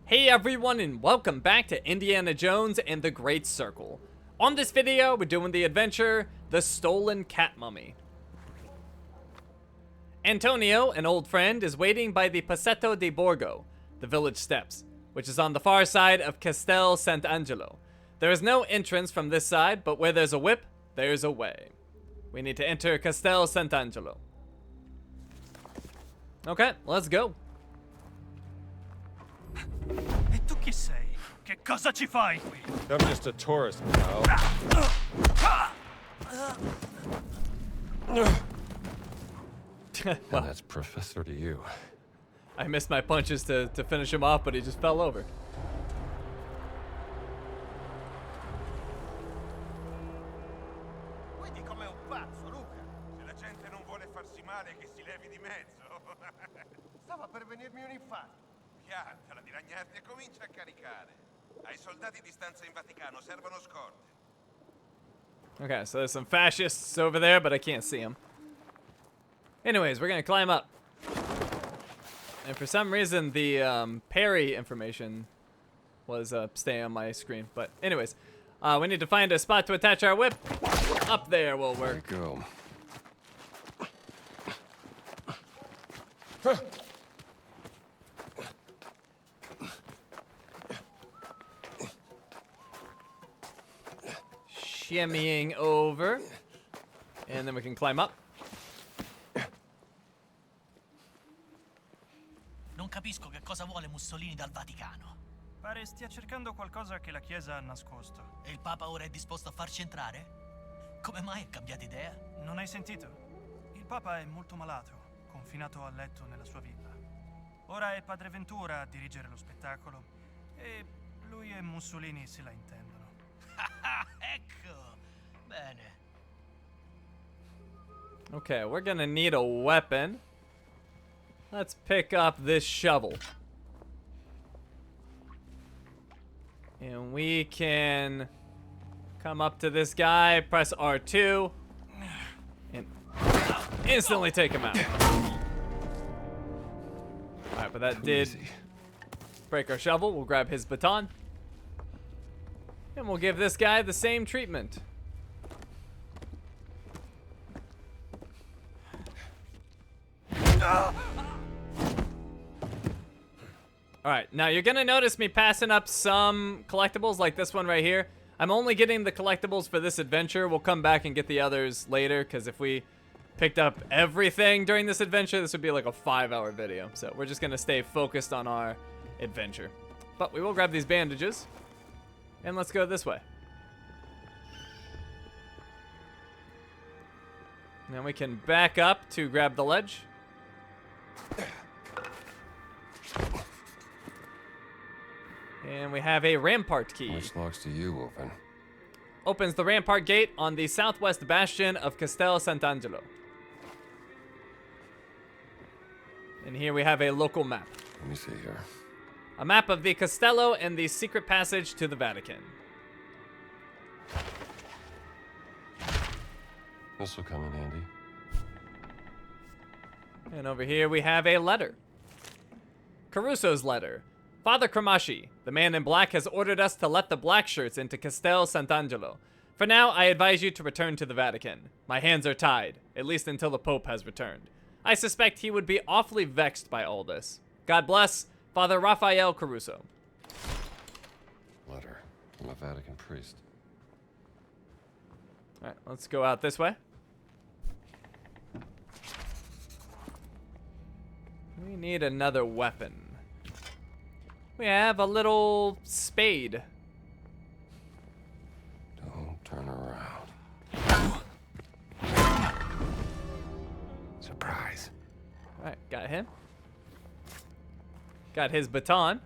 Hey everyone, and welcome back to Indiana Jones and the Great Circle. On this video, we're doing the adventure, The Stolen Cat Mummy. Antonio, an old friend, is waiting by the Passetto di Borgo, the village steps, which is on the far side of Castel Sant'Angelo. There is no entrance from this side, but where there's a whip, there's a way. We need to enter Castel Sant'Angelo. Okay, let's go. E tu chi sei? Che cosa ci fai qui? I'm just a tourist, pal. Well, And that's professor to you. I missed my punches to finish him off, but he just fell over. Quindi come un pazzo, Luca. Se la gente non vuole farsi male, che si levi di mezzo. Stava per venirmi un infarto. Piantala di ragnarti e comincia a caricare. Ai soldati di stanza in Vaticano servono scorte. Okay, so there's some fascists over there, but I can't see them. Anyways, we're gonna climb up. And for some reason, the parry information was staying on my screen. But anyways, we need to find a spot to attach our whip. Up there will There work. you go. Shimmying over. And then we can climb up. Non capisco che cosa vuole Mussolini dal Vaticano. Pare stia cercando qualcosa che la Chiesa ha nascosto. E il Papa ora è disposto a farci entrare? Come mai ha cambiato idea? Non hai sentito? Il Papa è molto malato, confinato a letto nella sua villa. Ora è Padre Ventura a dirigere lo spettacolo e lui e Mussolini se la intendono. Ecco! Bene. Okay, we're gonna need a weapon. Let's pick up this shovel. And we can come up to this guy, press R2, and instantly take him out. Alright, but that did Easy. break our shovel. We'll grab his baton. And we'll give this guy the same treatment. Alright, now you're gonna notice me passing up some collectibles like this one right here. I'm only getting the collectibles for this adventure. We'll come back and get the others later, because if we picked up everything during this adventure, this would be like a 5-hour video. So we're just gonna stay focused on our adventure. But we will grab these bandages. And let's go this way. Now we can back up to grab the ledge. And we have a rampart key. Which locks do you open? Opens the rampart gate on the southwest bastion of Castel Sant'Angelo. And here we have a local map. Let me see here. A map of the Castello and the secret passage to the Vatican. This will come in handy. And over here we have a letter. Caruso's letter. Father Cramashi, the man in black, has ordered us to let the black shirts into Castel Sant'Angelo. For now, I advise you to return to the Vatican. My hands are tied, at least until the Pope has returned. I suspect he would be awfully vexed by all this. God bless, Father Raphael Caruso. Letter from a Vatican priest. Alright, let's go out this way. We need another weapon. We have a little spade. Don't turn around. Surprise. Alright, got him. Got his baton.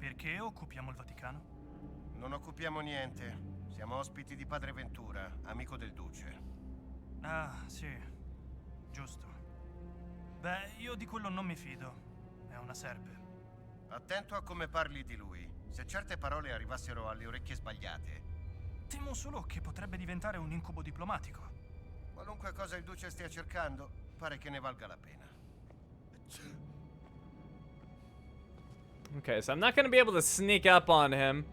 Perché occupiamo il Vaticano? Non occupiamo niente. Siamo ospiti di Padre Ventura, amico del Duce. Ah, sì. Giusto. Beh, io di quello non mi fido. È una serpe. Attento a come parli di lui. Se certe parole arrivassero alle orecchie sbagliate, Temo solo che potrebbe diventare un incubo diplomatico. qualunque cosa il duce stia cercando, pare che ne valga la pena. Okay, so I'm not gonna be able to sneak up on him,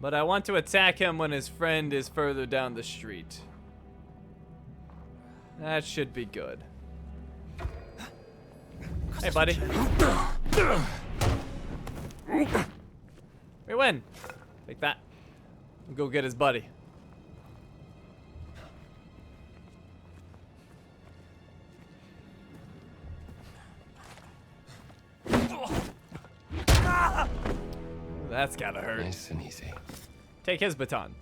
but I want to attack him when his friend is further down the street. That should be good. Hey, buddy. We win. Take that. We'll go get his buddy. That's gotta hurt. Nice and easy. Take his baton.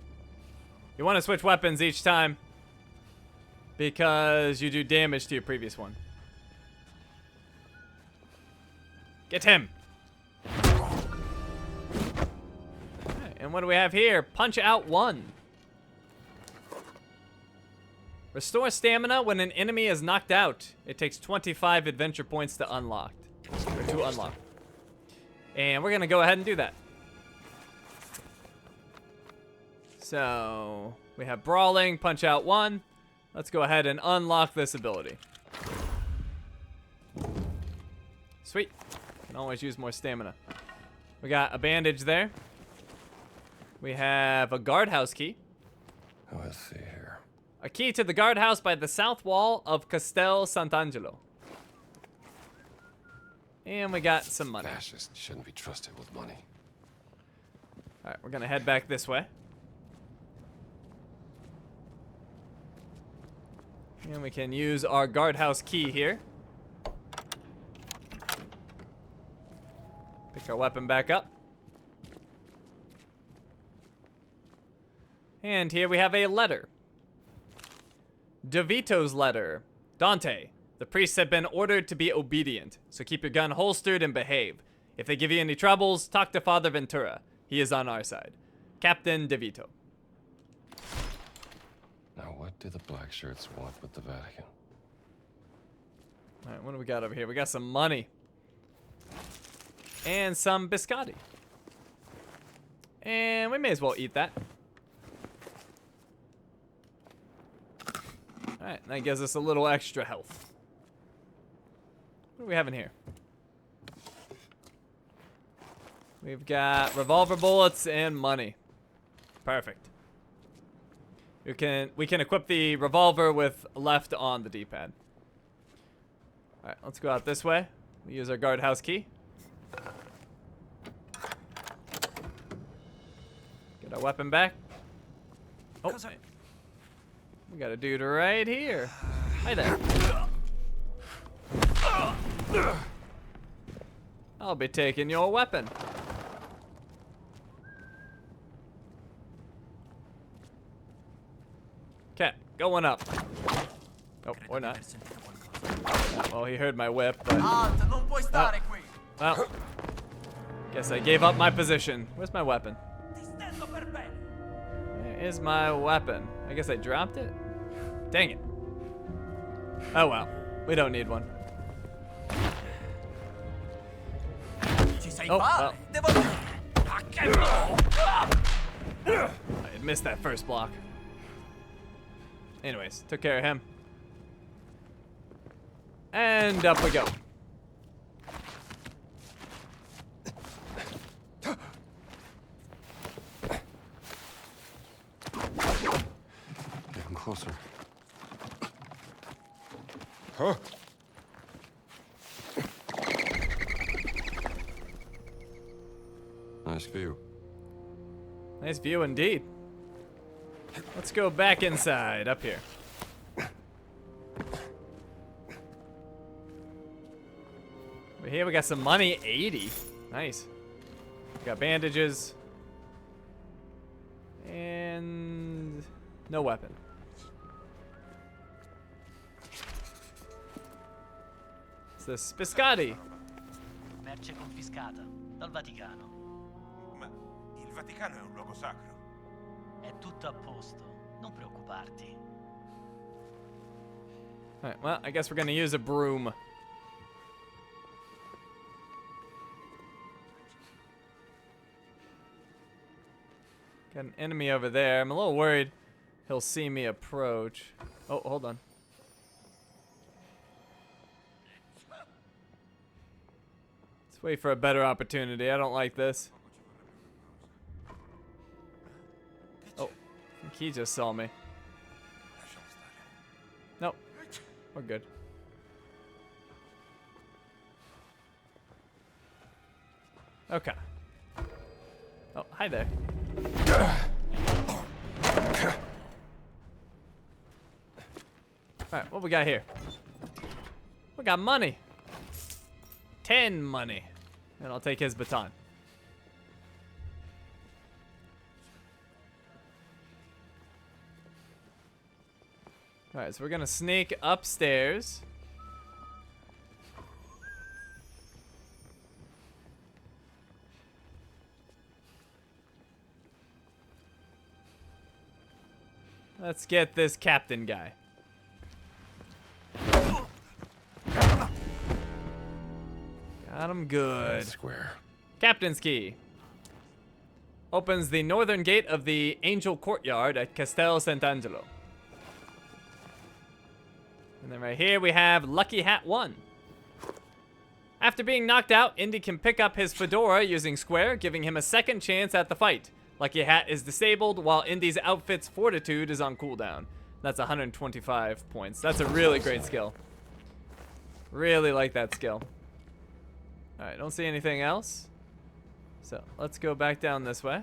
You want to switch weapons each time because you do damage to your previous one. Get him. Alright, and what do we have here? Punch out 1. Restore stamina when an enemy is knocked out. It takes 25 adventure points to unlock. And we're gonna go ahead and do that. So we have brawling, punch out 1. Let's go ahead and unlock this ability. Sweet. Can always use more stamina. We got a bandage there. We have a guardhouse key. Oh, let's see here. A key to the guardhouse by the south wall of Castel Sant'Angelo. And we got some money. Fascists shouldn't be trusted with money. Alright, we're gonna head back this way. And we can use our guardhouse key here. Pick our weapon back up. And here we have a letter. DeVito's letter. Dante, the priests have been ordered to be obedient, so keep your gun holstered and behave. If they give you any troubles, talk to Father Ventura. He is on our side. Captain DeVito. Now, what do the black shirts want with the Vatican? All right, what do we got over here? We got some money. And some biscotti. And we may as well eat that. Alright, that gives us a little extra health. What do we have in here? We've got revolver bullets and money. Perfect. We can equip the revolver with left on the D-pad. Alright, let's go out this way. We use our guardhouse key. Get our weapon back. Oh, we got a dude right here. Hi there. I'll be taking your weapon. Okay, going up. Oh, or not. Well, he heard my whip, but... non puoi stare qui. Well, guess I gave up my position. Where's my weapon? Ti stendo per bene. Where is my weapon? I guess I dropped it? Dang it. Oh well, we don't need one. Ci sei Oh, male. well. I had missed that first block. Anyways, took care of him. And up we go. Getting closer. Huh? Nice view. Nice view indeed. Let's go back inside, up here. Over here we got some money, 80. Nice. We got bandages. And no weapon. What's this? Biscotti. Merce confiscata dal Vaticano. Ma il Vaticano è un luogo sacro. È tutto a posto, non preoccuparti. Alright, well, I guess we're gonna use a broom. Got an enemy over there. I'm a little worried he'll see me approach. Oh, hold on. Let's wait for a better opportunity. I don't like this. Oh, I think he just saw me. Nope, we're good. Okay. Oh, hi there. Alright, what we got here? We got money. 10 money. And I'll take his baton. Alright, so we're gonna sneak upstairs. Let's get this captain guy. Got him good. Square. Captain's key. Opens the northern gate of the Angel Courtyard at Castello Sant'Angelo. And then right here we have Lucky Hat 1. After being knocked out, Indy can pick up his fedora using square, giving him a second chance at the fight. Lucky Hat is disabled, while Indy's outfit's fortitude is on cooldown. That's 125 points. That's a really great skill. Really like that skill. Alright, don't see anything else. So, let's go back down this way.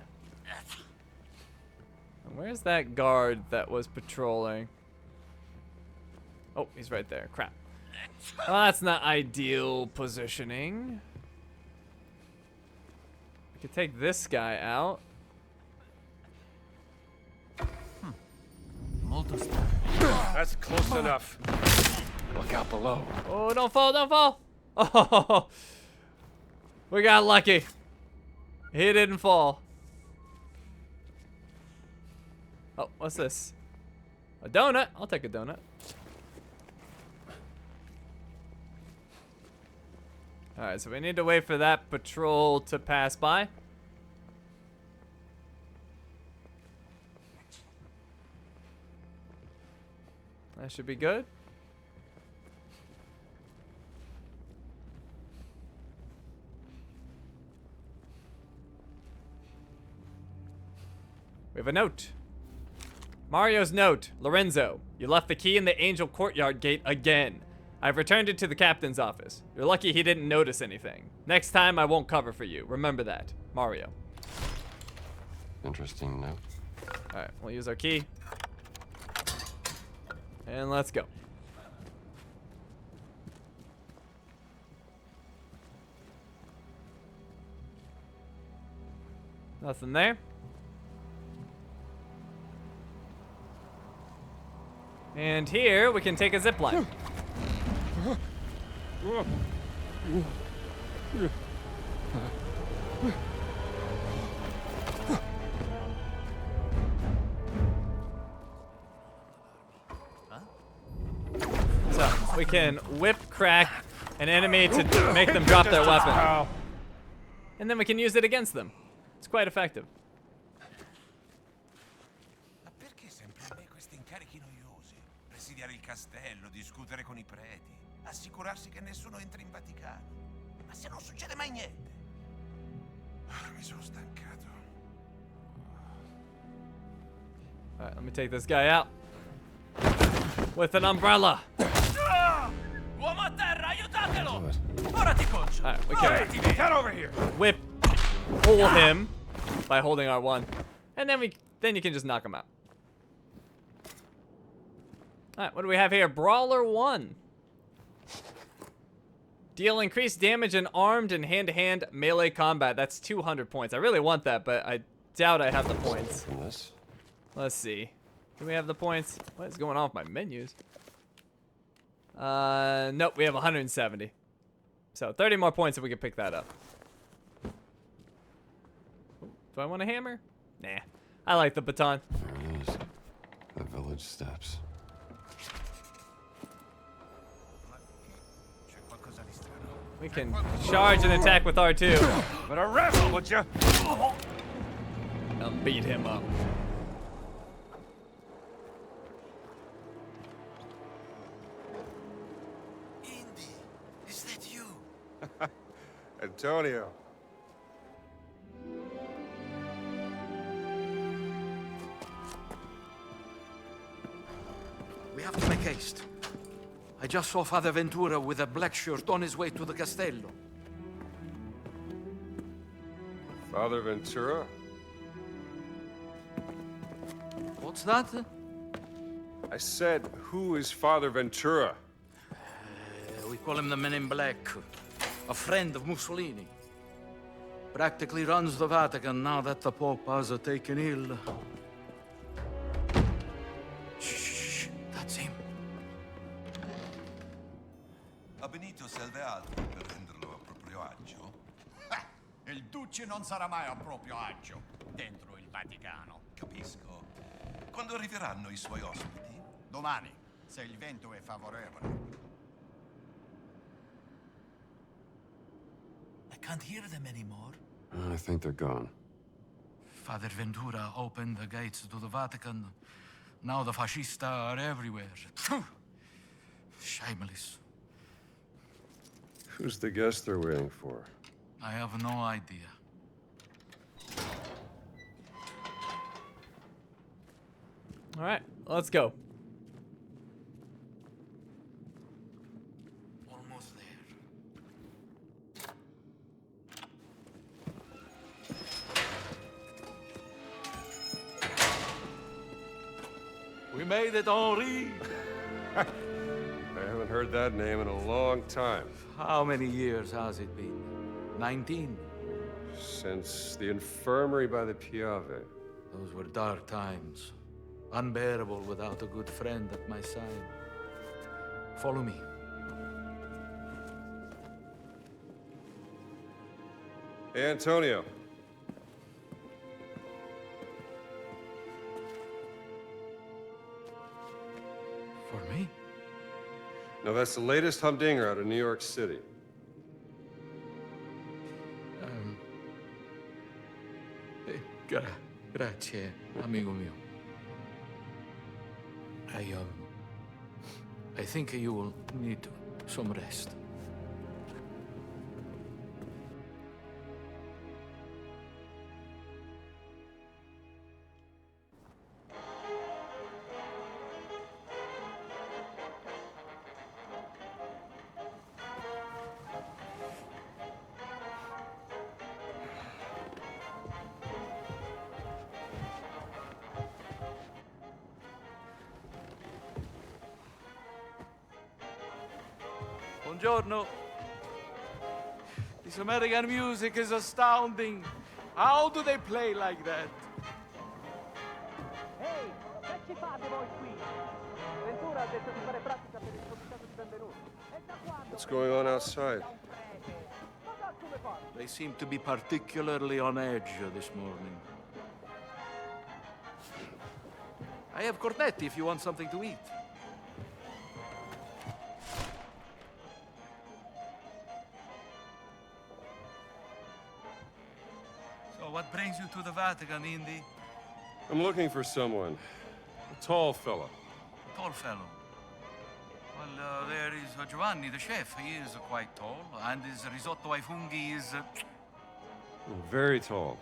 And where's that guard that was patrolling? Oh, he's right there. Crap. Well, that's not ideal positioning. I could take this guy out. That's close enough. Look out below. Oh, don't fall, don't fall. Oh, we got lucky. He didn't fall. Oh, what's this? A donut. I'll take a donut. Alright, so we need to wait for that patrol to pass by. That should be good. We have a note. Mario's note. Lorenzo, you left the key in the Angel Courtyard gate again. I've returned it to the captain's office. You're lucky he didn't notice anything. Next time I won't cover for you. Remember that. Mario. Interesting note. Alright, we'll use our key. And let's go. Nothing there. And here we can take a zip line. So we can whip crack an enemy to make them drop their weapon. And then we can use it against them. It's quite effective. Ma perché sempre a me questi incarichi noiosi? Presidiare il castello, discutere con I preti, assicurarsi che nessuno entri in Vaticano. Ma se non succede mai niente. Mi sono stancato. Alright, let me take this guy out. With an umbrella. Uomo a terra, aiutatelo! Do it. Ora ti concio. Alright, we can Get over here! whip pull him by holding R1. And then you can just knock him out. Alright, what do we have here? Brawler 1. Deal increased damage in armed and hand-to-hand melee combat. That's 200 points. I really want that, but I doubt I have the points. From this. Let's see. Do we have the points? What is going on with my menus? Nope, we have 170. So 30 more points if we can pick that up. Do I want a hammer? Nah. I like the baton. There it is. The village steps. We can charge and attack with R2. But a wrestle, would you? beat him up. Indy, is that you? Antonio. We have to make haste. I just saw Father Ventura with a black shirt on his way to the Castello. Father Ventura? What's that? I said, who is Father Ventura? We call him the Men in Black. A friend of Mussolini. Practically runs the Vatican now that the Pope has taken ill. Shh, that's him. A Benito serve altro per renderlo a proprio agio? Il duce non sarà mai a proprio agio dentro il Vaticano. Capisco. Quando arriveranno i suoi ospiti? Domani, se il vento è favorevole. I can't hear them anymore. I think they're gone. Father Ventura opened the gates to the Vatican. Now the fascisti are everywhere. Shameless. Who's the guest they're waiting for? I have no idea. All right, let's go. Almost there. We made it, Henri! I haven't heard that name in a long time. How many years has it been? 19? Since the infirmary by the Piave. Those were dark times. Unbearable without a good friend at my side. Follow me. Hey, Antonio. For me? No, that's the latest humdinger out of New York City. Grazie, amigo mio. I think you will need some rest. Buongiorno. This American music is astounding. How do they play like that? Ehi, che ci fate voi qui? Ventura ha detto di fare pratica per il comitato di benvenuti. E da quando? What's going on outside? Cosa come fare? They seem to be particularly on edge this morning. I have cornetti if you want something to eat. So what brings you to the Vatican, Indy? I'm looking for someone. A tall fella. Tall fellow. Well, there is Giovanni, the chef. He is quite tall, and his risotto ai funghi is... Very tall.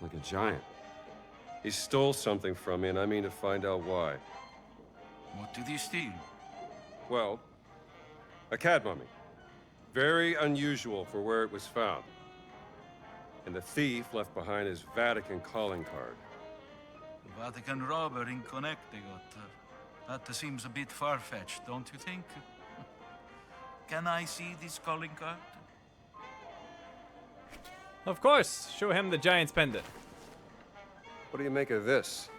Like a giant. He stole something from me, and I mean to find out why. What did he steal? Well, a cat mummy. Very unusual for where it was found. And the thief left behind his Vatican calling card. The Vatican robber in Connecticut. That seems a bit far-fetched, don't you think? Can I see this calling card? Of course, show him the Giant's pendant. What do you make of this?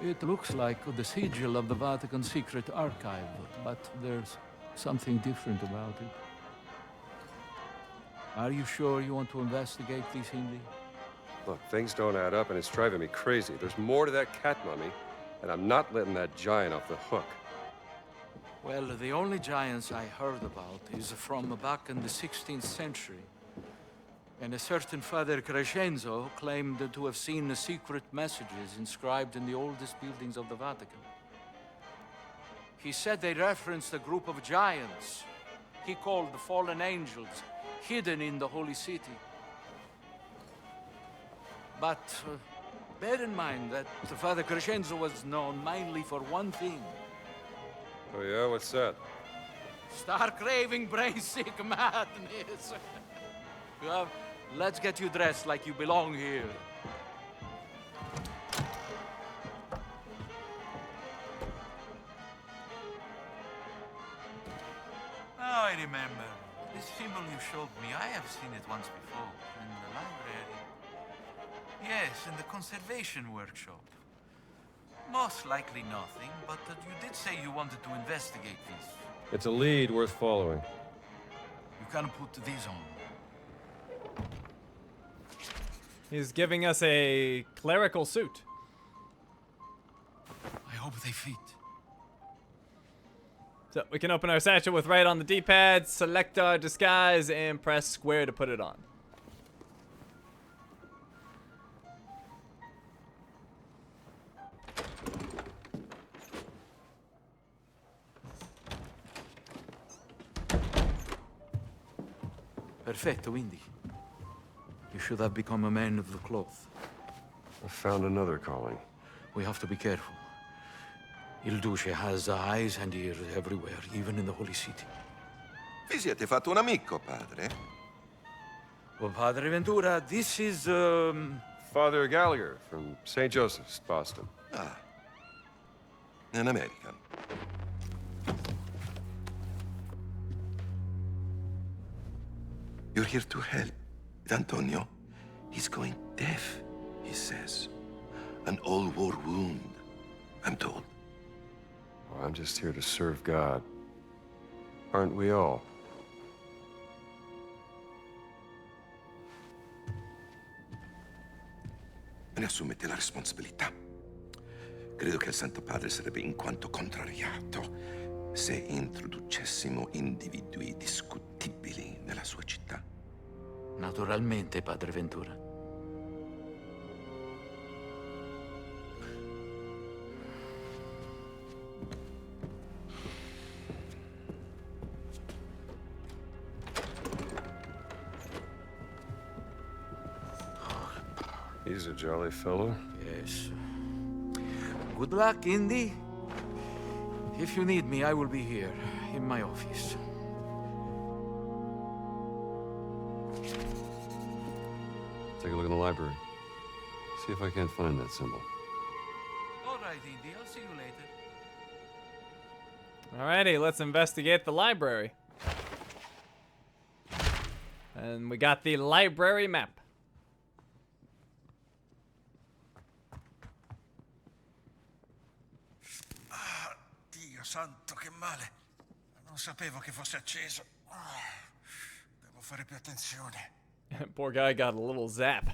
It looks like the sigil of the Vatican Secret Archive, but there's something different about it. Are you sure you want to investigate this, Indy? Look, things don't add up, and it's driving me crazy. There's more to that cat mummy, and I'm not letting that giant off the hook. Well, the only giants I heard about is from back in the 16th century. And a certain Father Crescenzo claimed to have seen the secret messages inscribed in the oldest buildings of the Vatican. He said they referenced a group of giants he called the fallen angels, hidden in the holy city. But bear in mind that Father Crescenzo was known mainly for one thing. Oh yeah, what's that? Star-craving, brain-sick madness. Well, let's get you dressed like you belong here. Now I remember. This symbol you showed me, I have seen it once before. In the library. Yes, in the conservation workshop. Most likely nothing, but you did say you wanted to investigate this. It's a lead worth following. You can put these on. He's giving us a clerical suit. I hope they fit. So we can open our satchel with right on the D-pad, select our disguise, and press square to put it on. Perfetto, Indy. You should have become a man of the cloth. I found another calling. We have to be careful. Il Duce has eyes and ears everywhere, even in the Holy City. Vi siete fatto un amico, padre? Well, Padre Ventura, this is, Father Gallagher from St. Joseph's, Boston. Ah. An American. You're here to help. Antonio, he's going deaf, he says. An old war wound, I'm told. Well, I'm just here to serve God. Aren't we all? Me ne assumete la responsabilità. Credo che il Santo Padre sarebbe in quanto contrariato se introducessimo individui discutibili nella sua città. Naturalmente, Padre Ventura. He's a jolly fellow. Yes. Good luck, Indy. If you need me, I will be here, in my office. Take a look in the library. See if I can't find that symbol. All right, Indy, I'll see you later. Alrighty, let's investigate the library. And we got the library map. Dio santo, che male. Non sapevo che fosse acceso. Devo fare più attenzione. Poor guy got a little zap.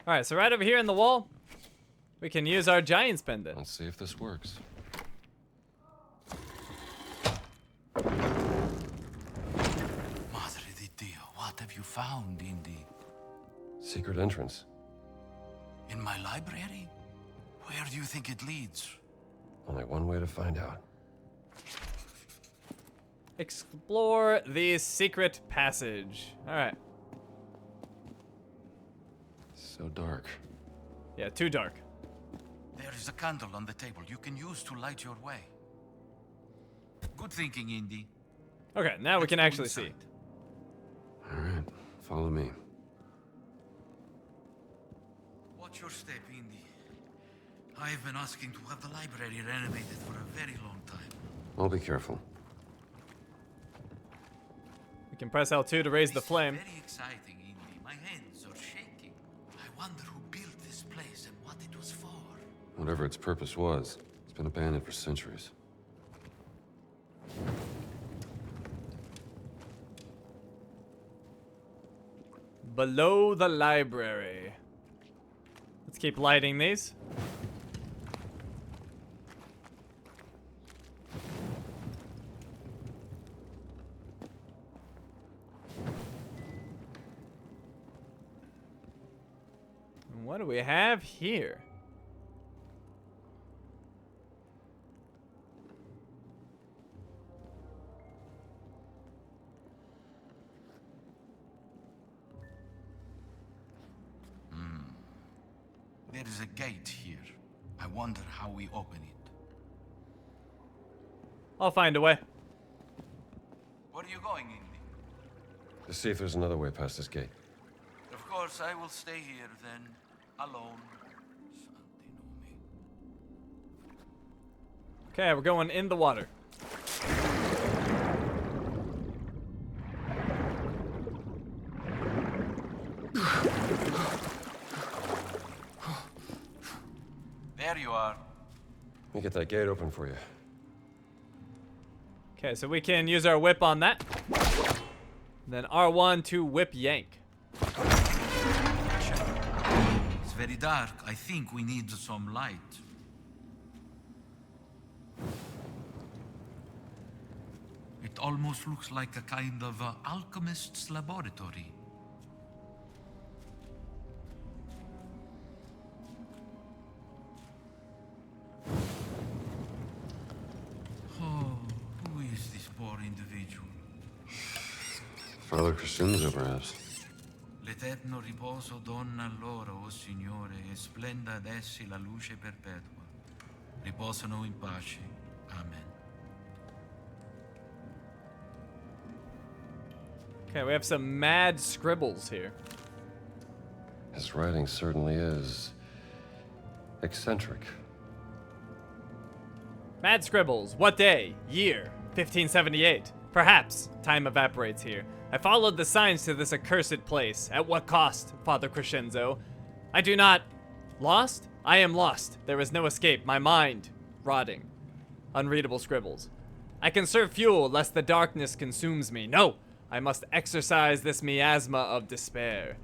Alright, so right over here in the wall, we can use our giant's pendant. Let's see if this works. Madre di Dio, what have you found, Indy? Secret entrance. In my library? Where do you think it leads? Only one way to find out. Explore the secret passage. Alright. So dark. Yeah, too dark. There is a candle on the table you can use to light your way. Good thinking, Indy. Okay, now we can actually see. All right, follow me. Watch your step, Indy. I have been asking to have the library renovated for a very long time. I'll be careful. We can press L2 to raise the flame. Very exciting, Indy. My hands are shaking. I wonder who built this place and what it was for. Whatever its purpose was, it's been abandoned for centuries. Below the library. Let's keep lighting these. What do we have here? There is a gate here. I wonder how we open it. I'll find a way. Where are you going, Indy? To see if there's another way past this gate. Of course, I will stay here then, alone. Santi nomi. Okay, we're going in the water. There you are. Let me get that gate open for you. Okay, so we can use our whip on that. Then R1 to whip yank. It's very dark. I think we need some light. It almost looks like a kind of alchemist's laboratory. Oh, who is this poor individual? Father Crescenzo, perhaps. L'eterno riposo donna loro, o Signore, e splenda ad essi la luce perpetua. Riposano in pace. Amen. Okay, we have some mad scribbles here. His writing certainly is eccentric. Mad scribbles. What day? Year? 1578. Perhaps. Time evaporates here. I followed the signs to this accursed place. At what cost, Father Crescenzo? I do not... Lost? I am lost. There is no escape. My mind... rotting. Unreadable scribbles. I conserve fuel lest the darkness consumes me. No! I must exorcise this miasma of despair.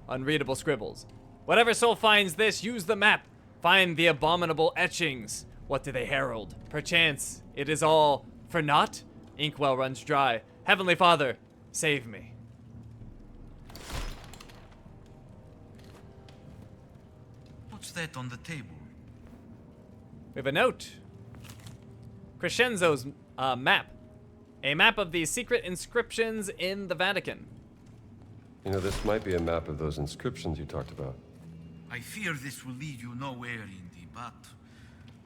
Unreadable scribbles. Whatever soul finds this, use the map. Find the abominable etchings. What do they herald? Perchance it is all for naught? Inkwell runs dry. Heavenly Father, save me. What's that on the table? We have a note. Crescenzo's map. A map of the secret inscriptions in the Vatican. You know, this might be a map of those inscriptions you talked about. I fear this will lead you nowhere, Indy, but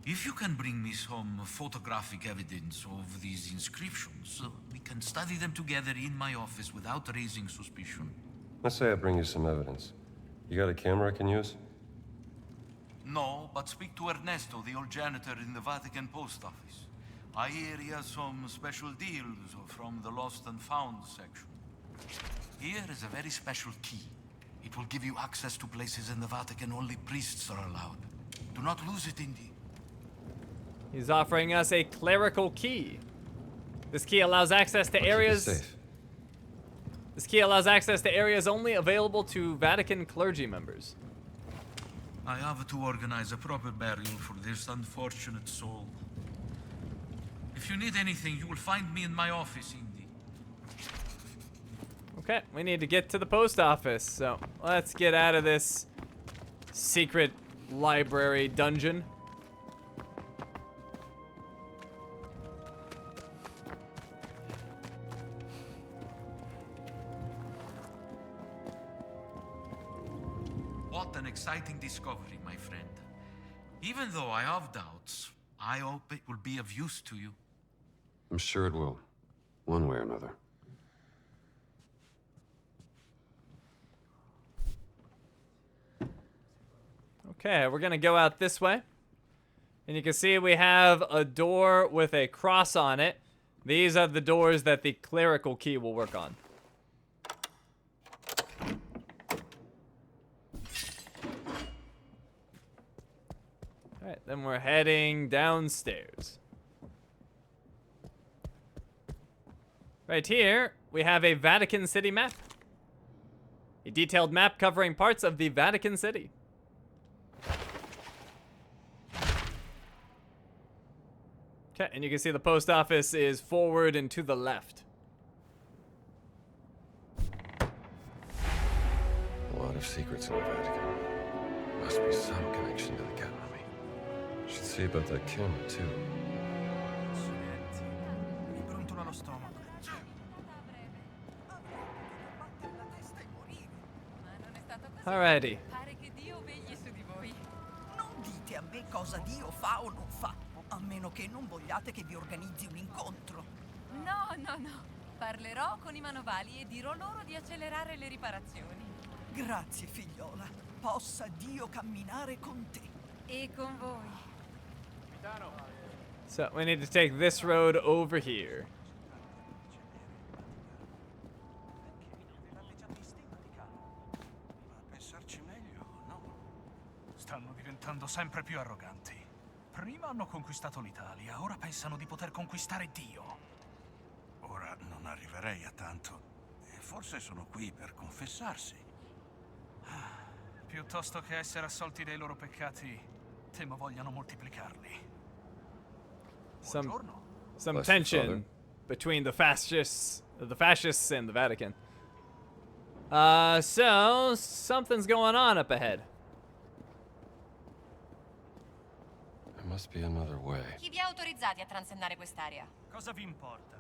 if you can bring me some photographic evidence of these inscriptions, we can study them together in my office without raising suspicion. Let's say I bring you some evidence. You got a camera I can use? No, but speak to Ernesto, the old janitor in the Vatican post office. I hear he has some special deals from the lost and found section. Here is a very special key. It will give you access to places in the Vatican only priests are allowed. Do not lose it, Indy. He's offering us a clerical key. This key allows access to areas... Safe. This key allows access to areas only available to Vatican clergy members. I have to organize a proper burial for this unfortunate soul. If you need anything, you will find me in my office, Indy. Okay, we need to get to the post office, so let's get out of this secret library dungeon. What an exciting discovery, my friend. Even though I have doubts, I hope it will be of use to you. I'm sure it will, one way or another. Okay, we're gonna go out this way. And you can see we have a door with a cross on it. These are the doors that the clerical key will work on. Alright, then we're heading downstairs. Right here, we have a Vatican City map. A detailed map covering parts of the Vatican City. Okay, and you can see the post office is forward and to the left. A lot of secrets in the Vatican. must be some connection to the cat mummy. Should see about that camera, too. Accidenti. Mi brontola lo stomaco. Alrighty. Pare che Dio vegli su di voi. Non dite a me cosa Dio fa o non fa, a meno che non vogliate che vi organizzi un incontro. No, no, no. Parlerò con i manovali e dirò loro di accelerare le riparazioni. Grazie, figliola. Possa Dio camminare con te. E con voi. So we need to take this road over here. Pensarci meglio, no? Stanno diventando sempre più arroganti. Prima hanno conquistato l'Italia, ora pensano di poter conquistare Dio. Ora non arriverei a tanto. E forse sono qui per confessarsi. Piuttosto che essere assolti dei loro peccati, temo vogliano moltiplicarli. Some Bless you, tension Father. between the fascists and the Vatican. So something's going on up ahead. There must be another way. Chi vi ha autorizzati a transennare quest'area? Cosa vi importa?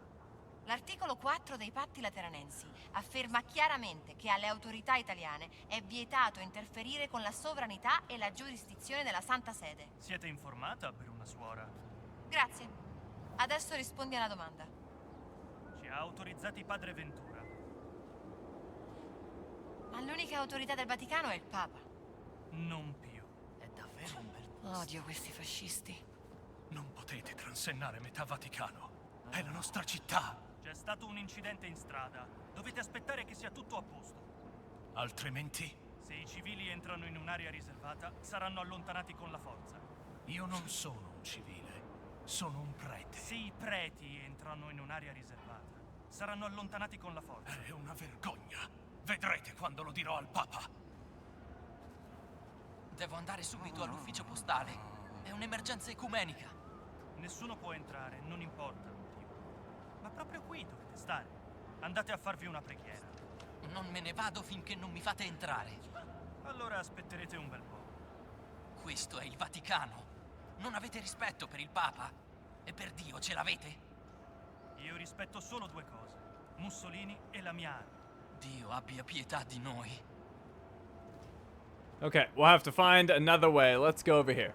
L'articolo 4 dei patti lateranensi afferma chiaramente che alle autorità italiane è vietato interferire con la sovranità e la giurisdizione della Santa Sede. Siete informata per una suora? Grazie. Adesso rispondi alla domanda. Ci ha autorizzati Padre Ventura. Ma l'unica autorità del Vaticano è il Papa. Non più. È davvero un bel... Odio questi fascisti. Non potete transennare metà Vaticano. È la nostra città. C'è stato un incidente in strada. Dovete aspettare che sia tutto a posto. Altrimenti? Se i civili entrano in un'area riservata, saranno allontanati con la forza. Io non sono un civile, sono un prete. Se i preti entrano in un'area riservata, saranno allontanati con la forza. È una vergogna. Vedrete quando lo dirò al Papa. Devo andare subito all'ufficio postale. È un'emergenza ecumenica. Nessuno può entrare, non importa il motivo. Ma proprio qui dovete stare. Andate a farvi una preghiera. Non me ne vado finché non mi fate entrare. Allora aspetterete un bel po'. Questo è il Vaticano. Non avete rispetto per il Papa? E per Dio ce l'avete? Io rispetto solo due cose: Mussolini e la mia arma. Dio abbia pietà di noi. Okay, we'll have to find another way. Let's go over here.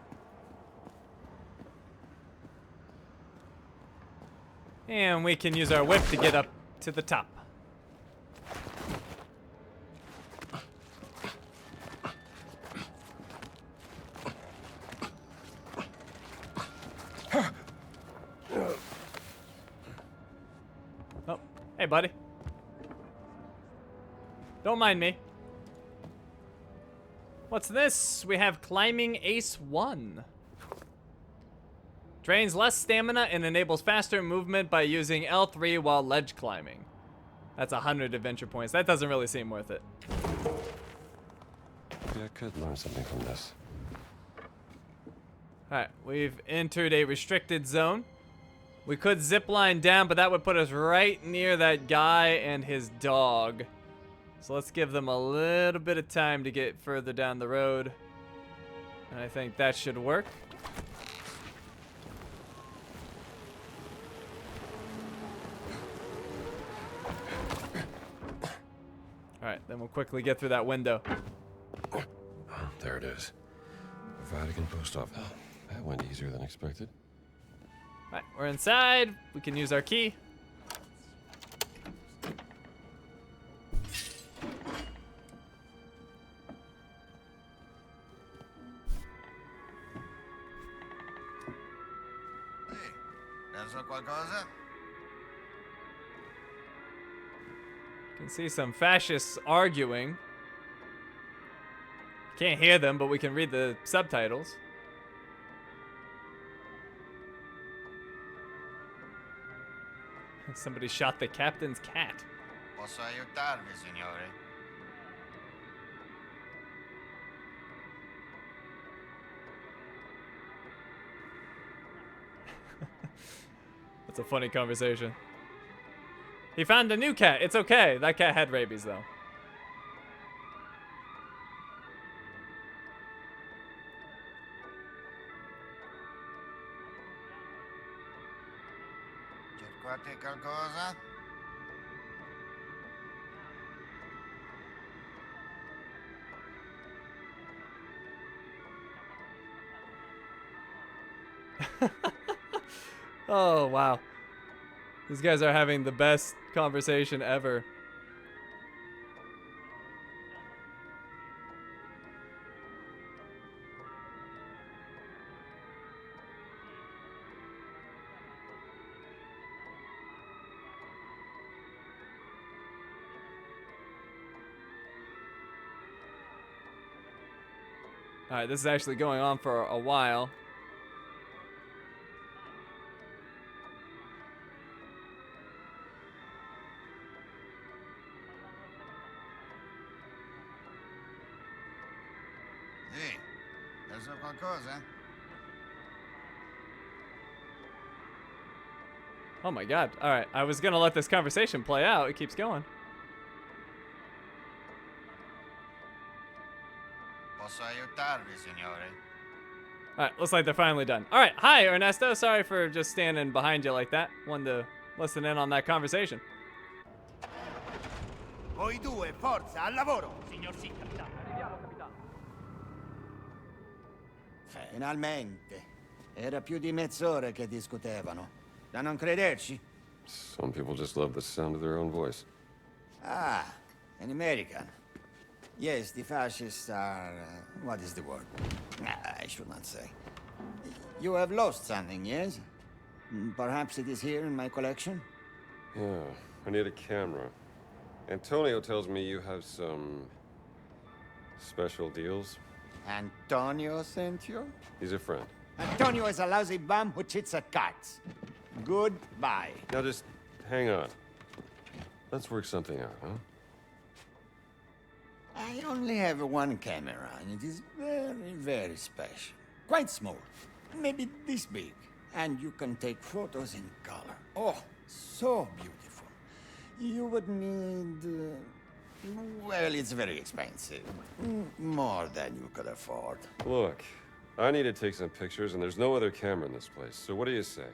And we can use our whip to get up to the top. Oh, hey buddy. Don't mind me. What's this? We have Climbing Ace 1. Drains less stamina and enables faster movement by using L3 while ledge climbing. That's 100 adventure points. That doesn't really seem worth it. Maybe I could learn something from this. Alright, we've entered a restricted zone. We could zipline down, but that would put us right near that guy and his dog. So let's give them a little bit of time to get further down the road. And I think that should work. Alright, then we'll quickly get through that window. Oh, there it is. The Vatican post office. Oh, that went easier than expected. Alright, we're inside. We can use our key. Perso qualcosa? Can see some fascists arguing. Can't hear them, but we can read the subtitles. Somebody shot the captain's cat. Posso aiutarvi, signore? That's a funny conversation. He found a new cat. It's okay. That cat had rabies, though. Qualche qualcosa? Oh, wow. These guys are having the best conversation ever. Alright, this is actually going on for a while. Sì, perso qualcosa? Oh my god. Alright, I was gonna let this conversation play out. It keeps going. Posso aiutarvi, signore? Alright, looks like they're finally done. Alright, hi Ernesto. Sorry for just standing behind you like that. Wanted to listen in on that conversation. Voi due, forza, al lavoro! Signor sì, capitano. Arriviamo, capitano. Finalmente. Era più di mezz'ora che discutevano. Da non crederci? Some people just love the sound of their own voice. Ah, an American. Yes, the fascists are... what is the word? I should not say. You have lost something, yes? Perhaps it is here in my collection? Yeah, I need a camera. Antonio tells me you have some... special deals. Antonio sent you? He's a friend. Antonio is a lousy bum who cheats at cards. Goodbye. Now just hang on. Let's work something out, huh? I only have one camera, and it is very, very special. Quite small. Maybe this big. And you can take photos in color. Oh, so beautiful. You would need... well, it's very expensive. More than you could afford. Look, I need to take some pictures, and there's no other camera in this place. So what do you say?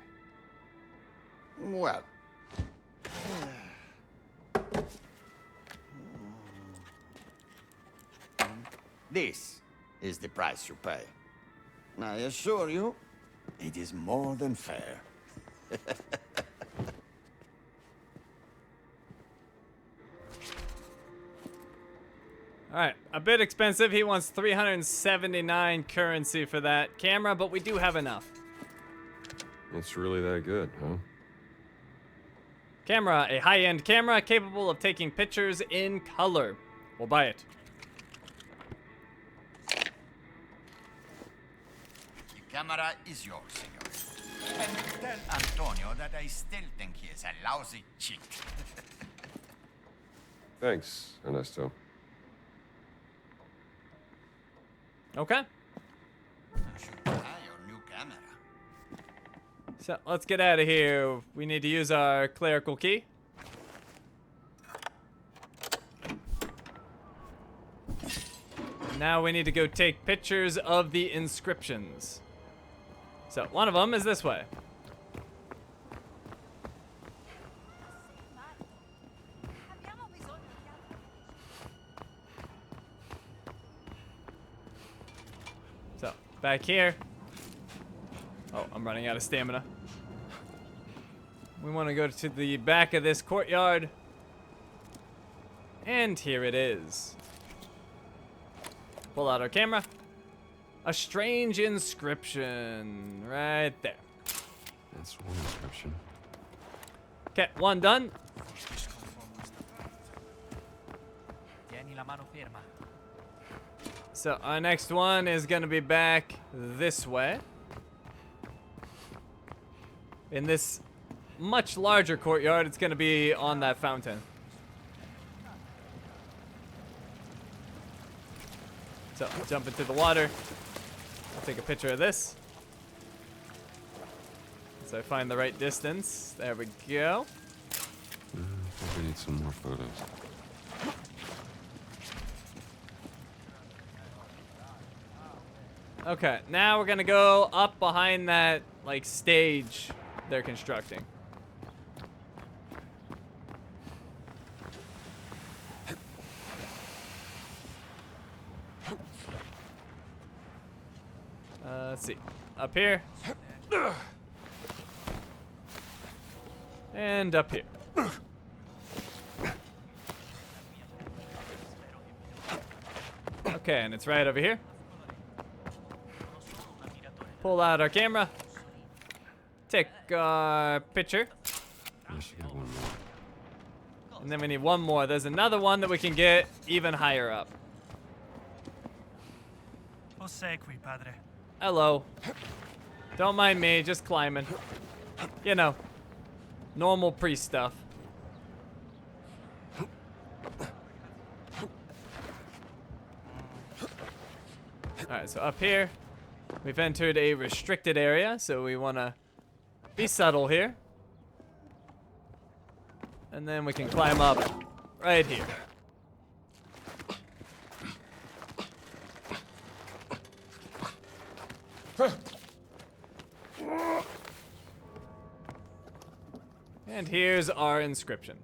Well... this is the price you pay. I assure you, it is more than fair. Alright, a bit expensive. He wants 379 currency for that camera, but we do have enough. It's really that good, huh? Camera, a high-end camera capable of taking pictures in color. We'll buy it. The camera is yours, senor. And tell Antonio that I still think he is a lousy cheat. Thanks, Ernesto. Okay. You should buy your new camera. So let's get out of here. We need to use our clerical key. Now we need to go take pictures of the inscriptions. So one of them is this way. So back here. Oh, I'm running out of stamina. We want to go to the back of this courtyard. And here it is. Pull out our camera. A strange inscription right there. That's one inscription. Okay, one done. Tieni la mano ferma. So our next one is going to be back this way. In this much larger courtyard, it's going to be on that fountain. So jump into the water. I'll take a picture of this. So I find the right distance. There we go. I think we need some more photos. Okay, now we're gonna go up behind that like stage they're constructing. Let's see. Up here. And up here. Okay, and it's right over here. Pull out our camera. Take our picture. And then we need one more. There's another one that we can get even higher up. Ossequi, padre. Hello. Don't mind me, just climbing. You know, normal priest stuff. Alright, so up here, we've entered a restricted area, so we want to be subtle here. And then we can climb up right here. And here's our inscription.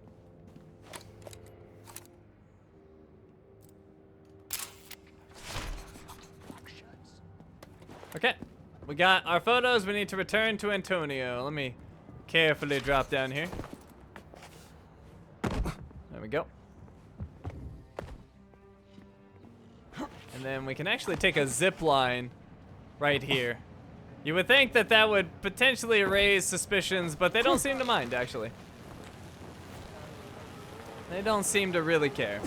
Okay, we got our photos. We need to return to Antonio. Let me carefully drop down here. There we go. And then we can actually take a zip line right here. You would think that that would potentially raise suspicions, but they don't seem to mind, actually. They don't seem to really care.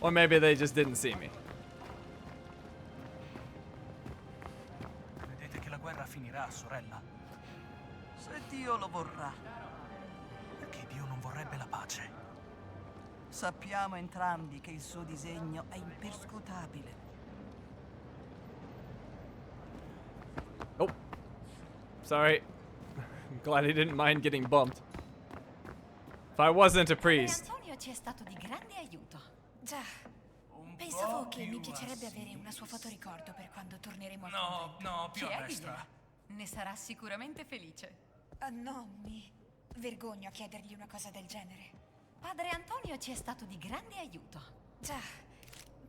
Or maybe they just didn't see me. Vedete che la guerra finirà, sorella? Se Dio lo vorrà. Perché Dio non vorrebbe la pace? Sappiamo entrambi che il suo disegno è imperscrutabile. Oh. Sorry. I'm glad he didn't mind getting bumped. If I wasn't a priest. Antonio ci è stato di grande aiuto. Già. Pensavo che mi piacerebbe avere una sua fotoricordo per quando torneremo al convento. No, più a Chiedile. destra. Ne sarà sicuramente felice. No, mi vergogno a chiedergli una cosa del genere. Padre Antonio ci è stato di grande aiuto. Già.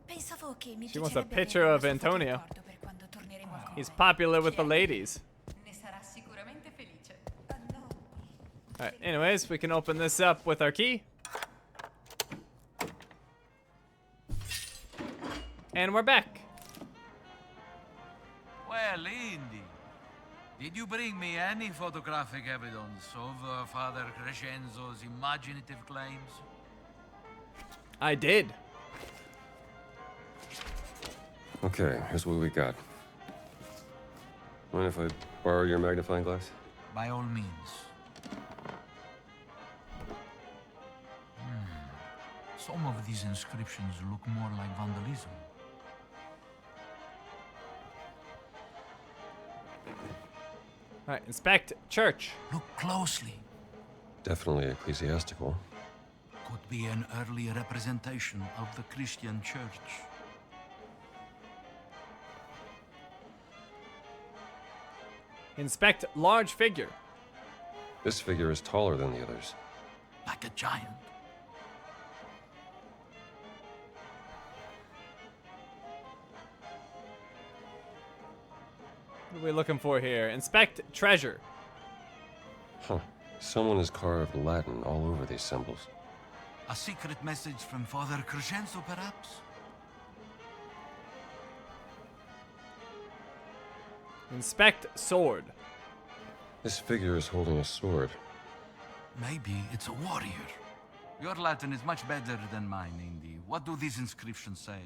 Pensavo che mi She wants a piacerebbe picture avere of una sua Antonio. fotoricordo per quando torneremo al He's convento. popular with the ladies. Ne sarà sicuramente felice. Alright, anyways, we can open this up with our key. And we're back. Well, Indy, did you bring me any photographic evidence of Father Crescenzo's imaginative claims? I did. Okay, here's what we got. Mind if I borrow your magnifying glass? By all means. Some of these inscriptions look more like vandalism. Alright, inspect church. Look closely. Definitely ecclesiastical. Could be an early representation of the Christian church. Inspect large figure. This figure is taller than the others. Like a giant. What are we looking for here? Inspect treasure. Huh. Someone has carved Latin all over these symbols. A secret message from Father Crescenzo, perhaps? Inspect sword. This figure is holding a sword. Maybe it's a warrior. Your Latin is much better than mine, Indy. What do these inscriptions say?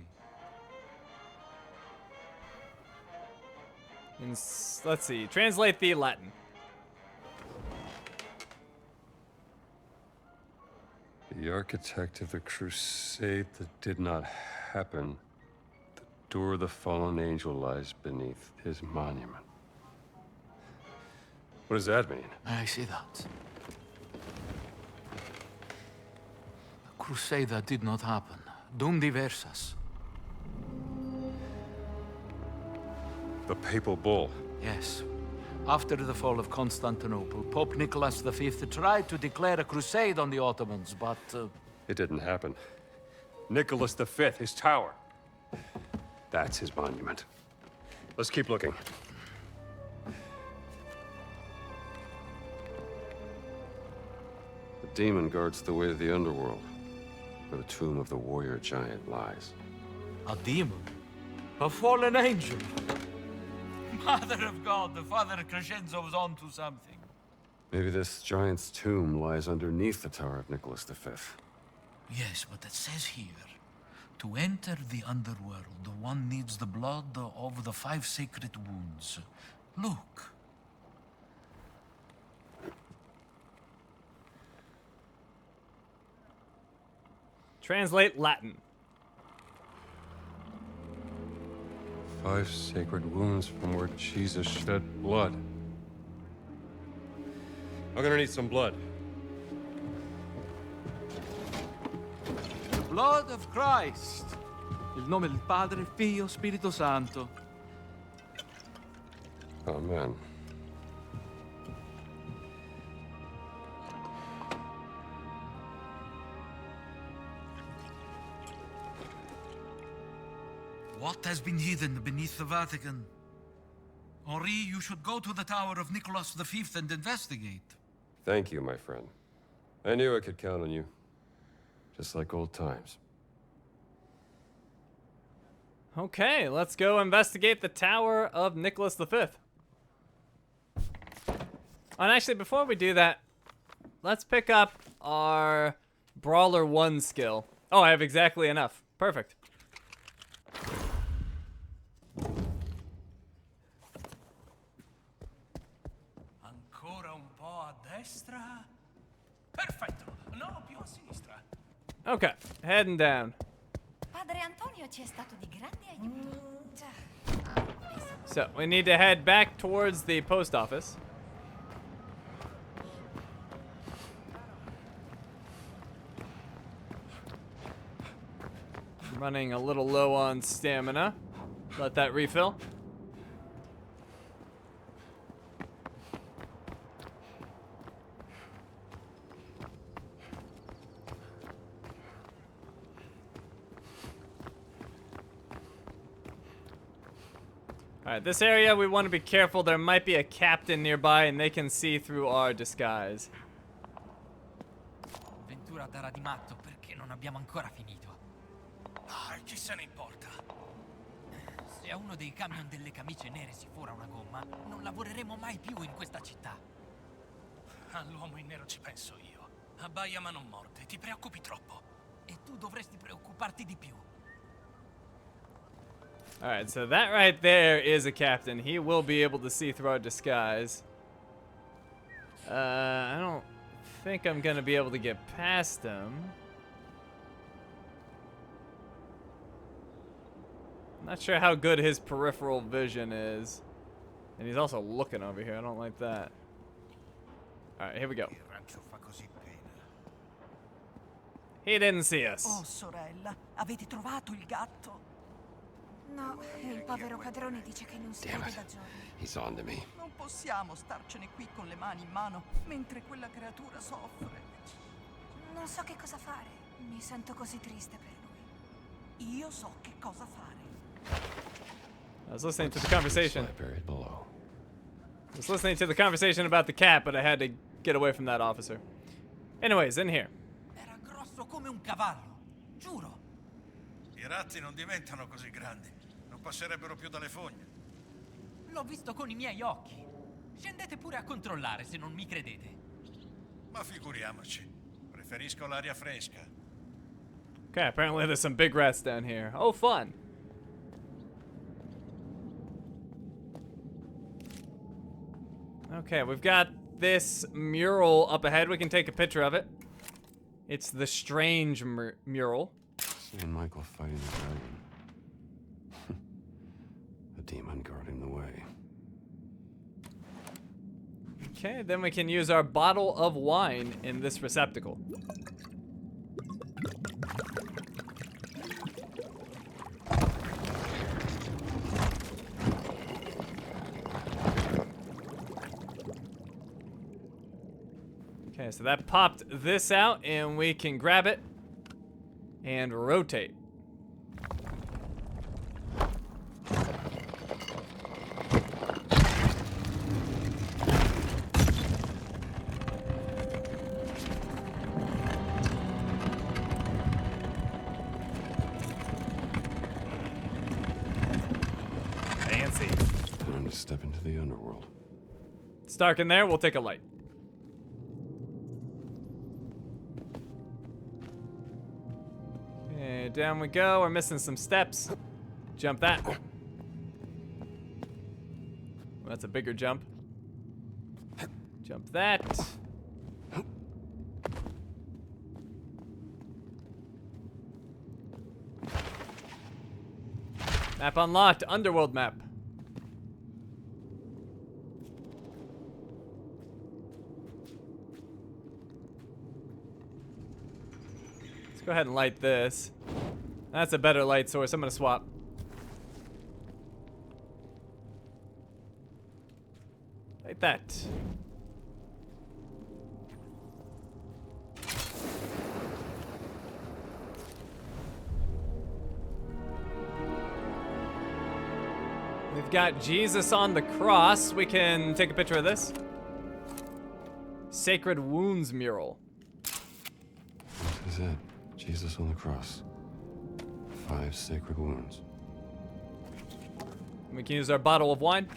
Let's see. Translate the Latin. The architect of the crusade that did not happen. The door of the fallen angel lies beneath his monument. What does that mean? I see that. A crusade that did not happen. Dum diversas. The papal bull. Yes. After the fall of Constantinople, Pope Nicholas V tried to declare a crusade on the Ottomans, but... It didn't happen. Nicholas V, his tower. That's his monument. Let's keep looking. The demon guards the way to the underworld, where the tomb of the warrior giant lies. A demon? A fallen angel? Mother of God, the Father Crescenzo was on to something. Maybe this giant's tomb lies underneath the Tower of Nicholas V. Yes, but it says here, to enter the underworld, one needs the blood of the 5 sacred wounds. Look. Translate Latin. 5 sacred wounds from where Jesus shed blood. I'm gonna need some blood. The blood of Christ. Nel nome del Padre, Figlio, Spirito Santo. Amen. What has been hidden beneath the Vatican? Henri, you should go to the Tower of Nicholas V and investigate. Thank you, my friend. I knew I could count on you. Just like old times. Okay, let's go investigate the Tower of Nicholas V. And actually, before we do that, let's pick up our Brawler 1 skill. Oh, I have exactly enough. Perfect. Ancora un po' a destra. Perfetto. No, più a sinistra. Okay, heading down. Padre Antonio ci è stato di grande aiuto. So, we need to head back towards the post office. Running a little low on stamina. Let that refill. Alright, this area we want to be careful. There might be a captain nearby and they can see through our disguise. Ventura darà di matto perché non abbiamo ancora finito. Ah, chi se ne importa? Se a uno dei camion delle camicie nere si fora una gomma, non lavoreremo mai più in questa città. All'uomo in nero ci penso io. Abbaia ma non morde, ti preoccupi troppo. E tu dovresti preoccuparti di più. Alright, so that right there is a captain. He will be able to see through our disguise. I don't think I'm gonna be able to get past him. Not sure how good his peripheral vision is. And he's also looking over here. I don't like that. Alright, here we go. He didn't see us. Oh, sorella, avete trovato il gatto? No, il povero padrone dice che non si vede da giorni. He's on to me. Non possiamo starcene qui con le mani in mano mentre quella creatura soffre. Non so che cosa fare. Mi sento così triste per lui. Io so che cosa fare. I was listening to the conversation. Buried below. I was listening to the conversation about the cat, but I had to get away from that officer. Anyways, in here. Era grosso come un cavallo, giuro. I ratti non diventano così grandi. Non passerebbero più dalle fogne. L'ho visto con i miei occhi. Scendete pure a controllare se non mi credete. Ma figuriamoci. Preferisco l'aria fresca. Okay, apparently there's some big rats down here. Oh, fun. Okay, we've got this mural up ahead. We can take a picture of it. It's the strange mural. St. Michael fighting the dragon. A demon guarding the way. Okay, then we can use our bottle of wine in this receptacle. Okay, so that popped this out, and we can grab it and rotate. step into the underworld. It's dark in there. We'll take a light. Okay, down we go. We're missing some steps. Jump that. Well, that's a bigger jump. Jump that. Map unlocked. Underworld map. Let's go ahead and light this. That's a better light source. I'm gonna swap. Like that. We've got Jesus on the cross. We can take a picture of this. Sacred Wounds mural. This is it. Jesus on the cross. 5 sacred wounds. We can use our bottle of wine.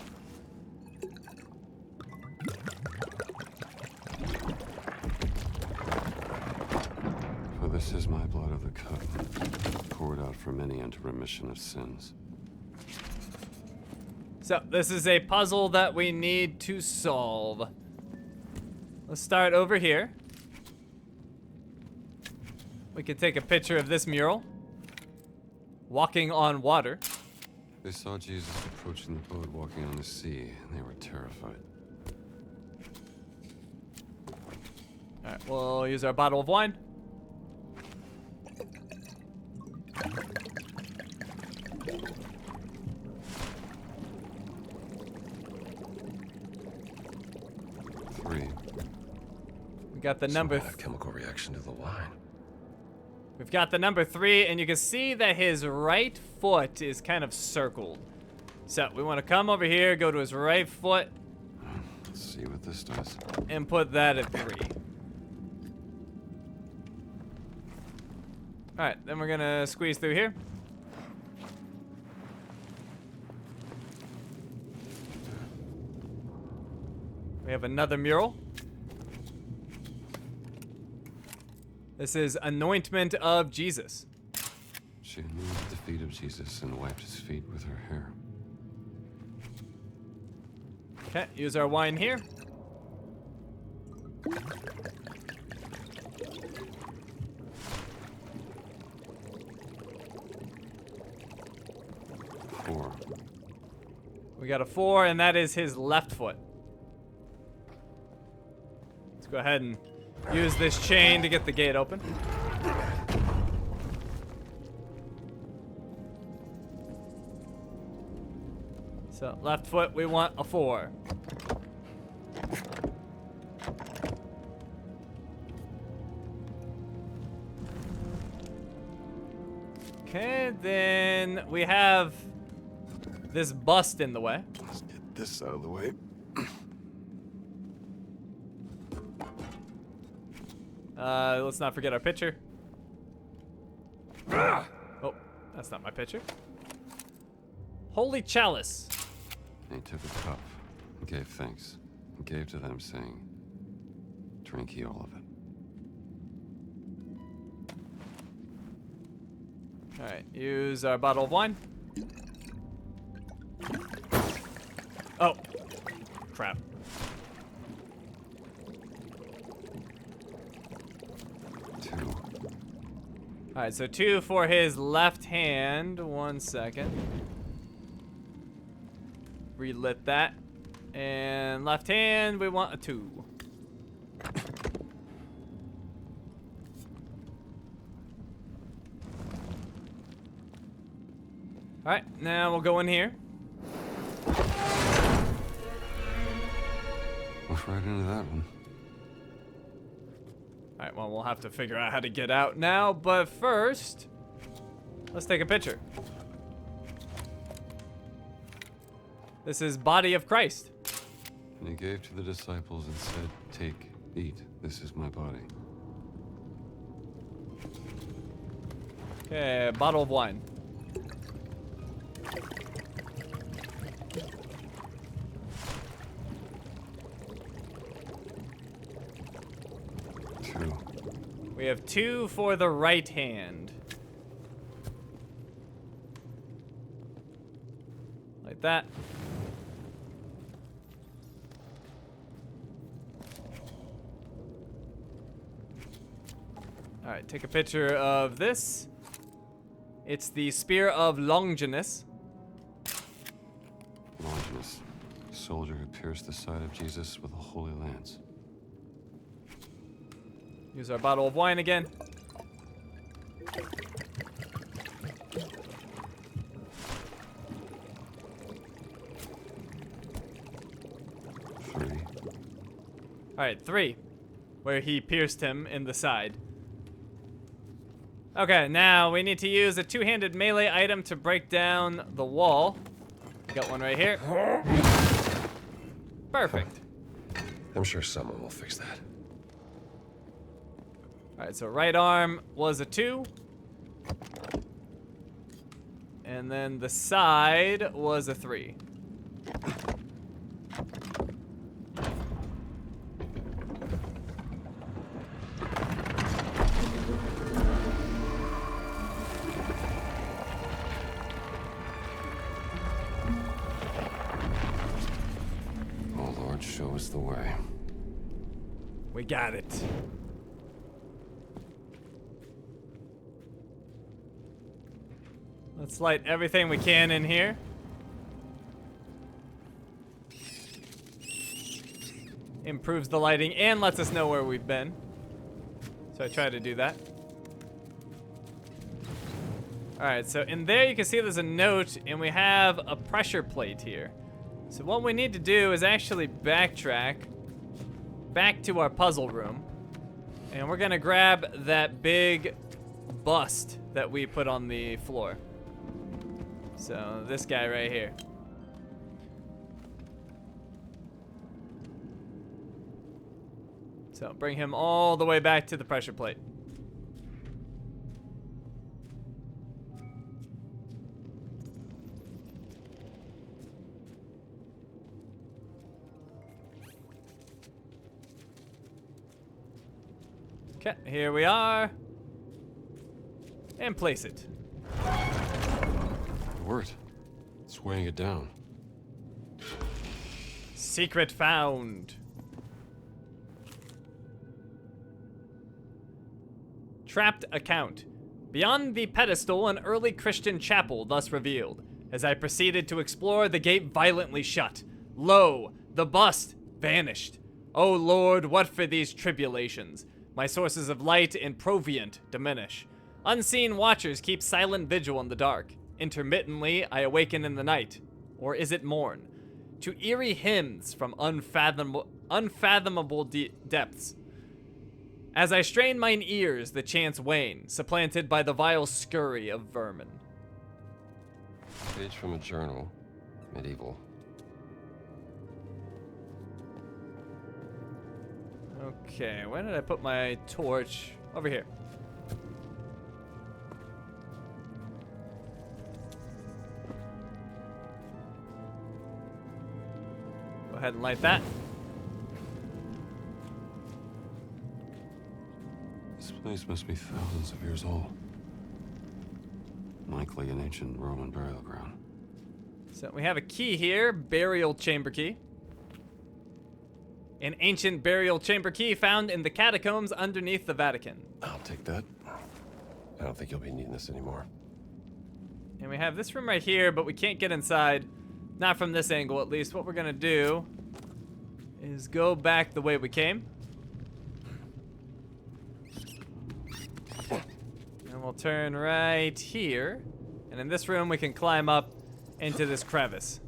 For this is my blood of the covenant, poured out for many unto remission of sins. So, this is a puzzle that we need to solve. Let's start over here. We can take a picture of this mural. Walking on water. They saw Jesus approaching the boat walking on the sea, and they were terrified. Alright, we'll use our bottle of wine. We got the number. Chemical reaction to the wine. We've got the number 3, and you can see that his right foot is kind of circled. So we want to come over here, go to his right foot. Let's see what this does. And put that at 3. Alright, then we're gonna squeeze through here. We have another mural. This is Anointment of Jesus. She anointed the feet of Jesus and wiped his feet with her hair. Okay, use our wine here. Four. We got a 4, and that is his left foot. Let's go ahead and use this chain to get the gate open. So, left foot, we want a 4. Okay, then we have this bust in the way. Let's get this out of the way. Let's not forget our pitcher. Oh, that's not my pitcher. Holy chalice. And he took a cup and gave thanks and gave to them, saying, "Drink ye all of it." Alright, use our bottle of wine. Oh, crap. Alright, so 2 for his left hand. 1 second. Relit that. And left hand, we want a 2. Alright, now we'll go in here. Walk right into that one. Alright, well, we'll have to figure out how to get out now, but first, let's take a picture. This is Body of Christ. And he gave to the disciples and said, "Take, eat, this is my body." Okay, bottle of wine. We have 2 for the right hand. Like that. Alright, take a picture of this. It's the Spear of Longinus. Longinus, soldier who pierced the side of Jesus with a holy lance. Use our bottle of wine again. Alright, 3. Where he pierced him in the side. Okay, now we need to use a 2-handed melee item to break down the wall. Got one right here. Perfect. I'm sure someone will fix that. Alright, so right arm was a 2. And then the side was a 3. Oh Lord, show us the way. We got it. Let's light everything we can in here. Improves the lighting and lets us know where we've been. So I try to do that. Alright, so in there you can see there's a note and we have a pressure plate here. So what we need to do is actually backtrack back to our puzzle room. And we're gonna grab that big bust that we put on the floor. So this guy right here. So bring him all the way back to the pressure plate. Okay, here we are. And place it. Worked. It's weighing it down. Secret found. Trapped account. Beyond the pedestal, an early Christian chapel thus revealed. As I proceeded to explore, the gate violently shut. Lo, the bust vanished. O Lord, what for these tribulations? My sources of light and proviant diminish. Unseen watchers keep silent vigil in the dark. Intermittently, I awaken in the night, or is it morn, to eerie hymns from unfathomable depths. As I strain mine ears, the chants wane, supplanted by the vile scurry of vermin. Page from a journal. Medieval. Okay, where did I put my torch? Over here. Go ahead and light that. This place must be thousands of years old. Likely an ancient Roman burial ground. So we have a key here, burial chamber key. An ancient burial chamber key found in the catacombs underneath the Vatican. I'll take that. I don't think you'll be needing this anymore. And we have this room right here, but we can't get inside. Not from this angle, at least. What we're gonna do is go back the way we came. And we'll turn right here. And in this room, we can climb up into this crevice.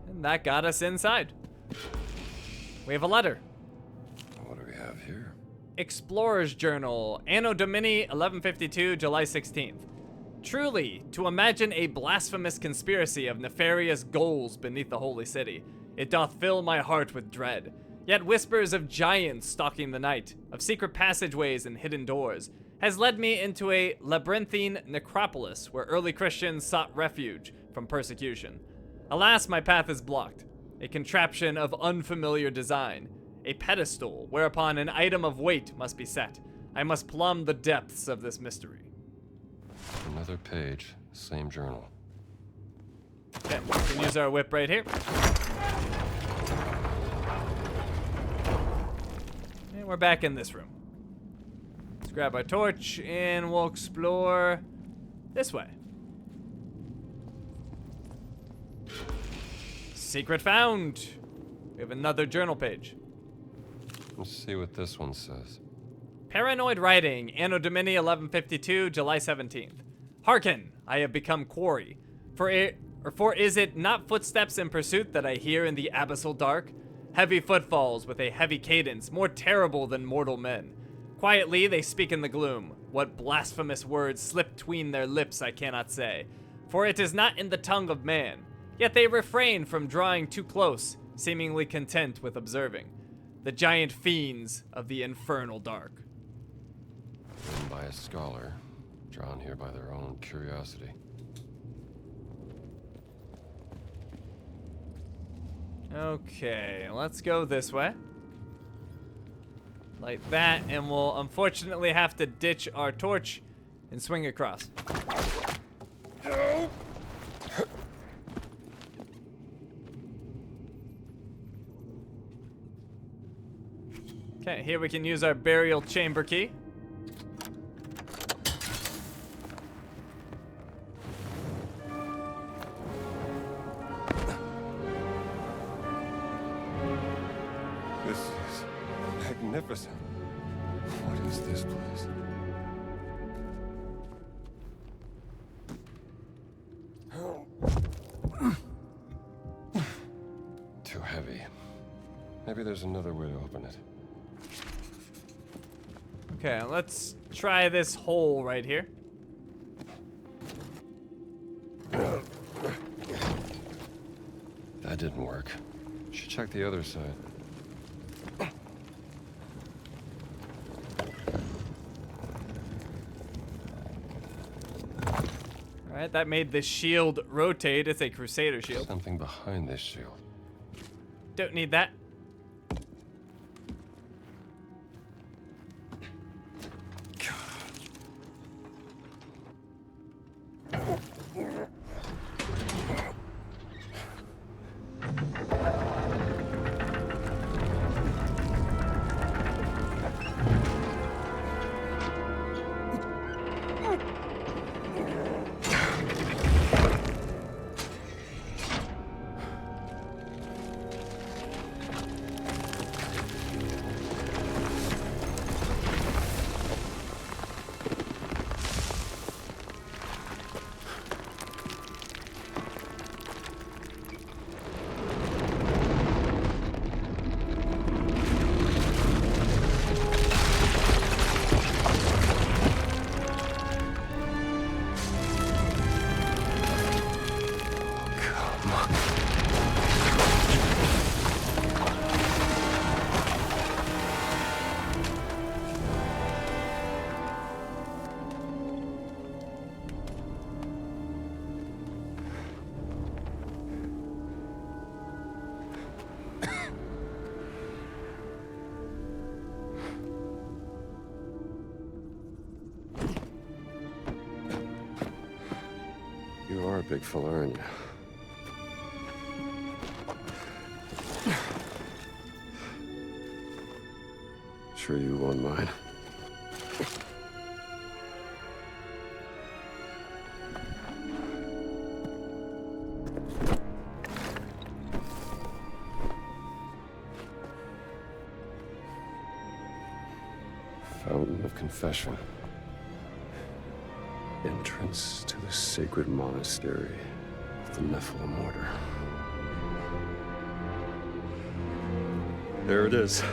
And that got us inside. We have a letter. What do we have here? Explorer's Journal, Anno Domini 1152, July 16th. Truly, to imagine a blasphemous conspiracy of nefarious goals beneath the holy city, it doth fill my heart with dread. Yet whispers of giants stalking the night, of secret passageways and hidden doors, has led me into a labyrinthine necropolis where early Christians sought refuge from persecution. Alas, my path is blocked. A contraption of unfamiliar design. A pedestal whereupon an item of weight must be set. I must plumb the depths of this mystery. Another page, same journal. Okay, we can use our whip right here. And we're back in this room. Let's grab our torch and we'll explore this way. Secret found. We have another journal page. Let's see what this one says. Paranoid writing, Anno Domini 1152, July 17th. Hearken, I have become quarry. For is it not footsteps in pursuit that I hear in the abyssal dark? Heavy footfalls with a heavy cadence, more terrible than mortal men. Quietly they speak in the gloom. What blasphemous words slip between their lips I cannot say. For it is not in the tongue of man. Yet they refrain from drawing too close, seemingly content with observing. The giant fiends of the infernal dark. Written by a scholar, drawn here by their own curiosity. Okay, let's go this way. Like that, and we'll unfortunately have to ditch our torch and swing across. Okay, here we can use our burial chamber key. This is magnificent. What is this place? Too heavy. Maybe there's another way to open it. Okay, let's try this hole right here. That didn't work. Should check the other side. Alright, that made the shield rotate. It's a Crusader shield. Something behind this shield. Don't need that. You are a big fella, aren't you? Sure you won't mind. Fountain of Confession. Entrance to the sacred monastery of the Nephilim Order. There it is.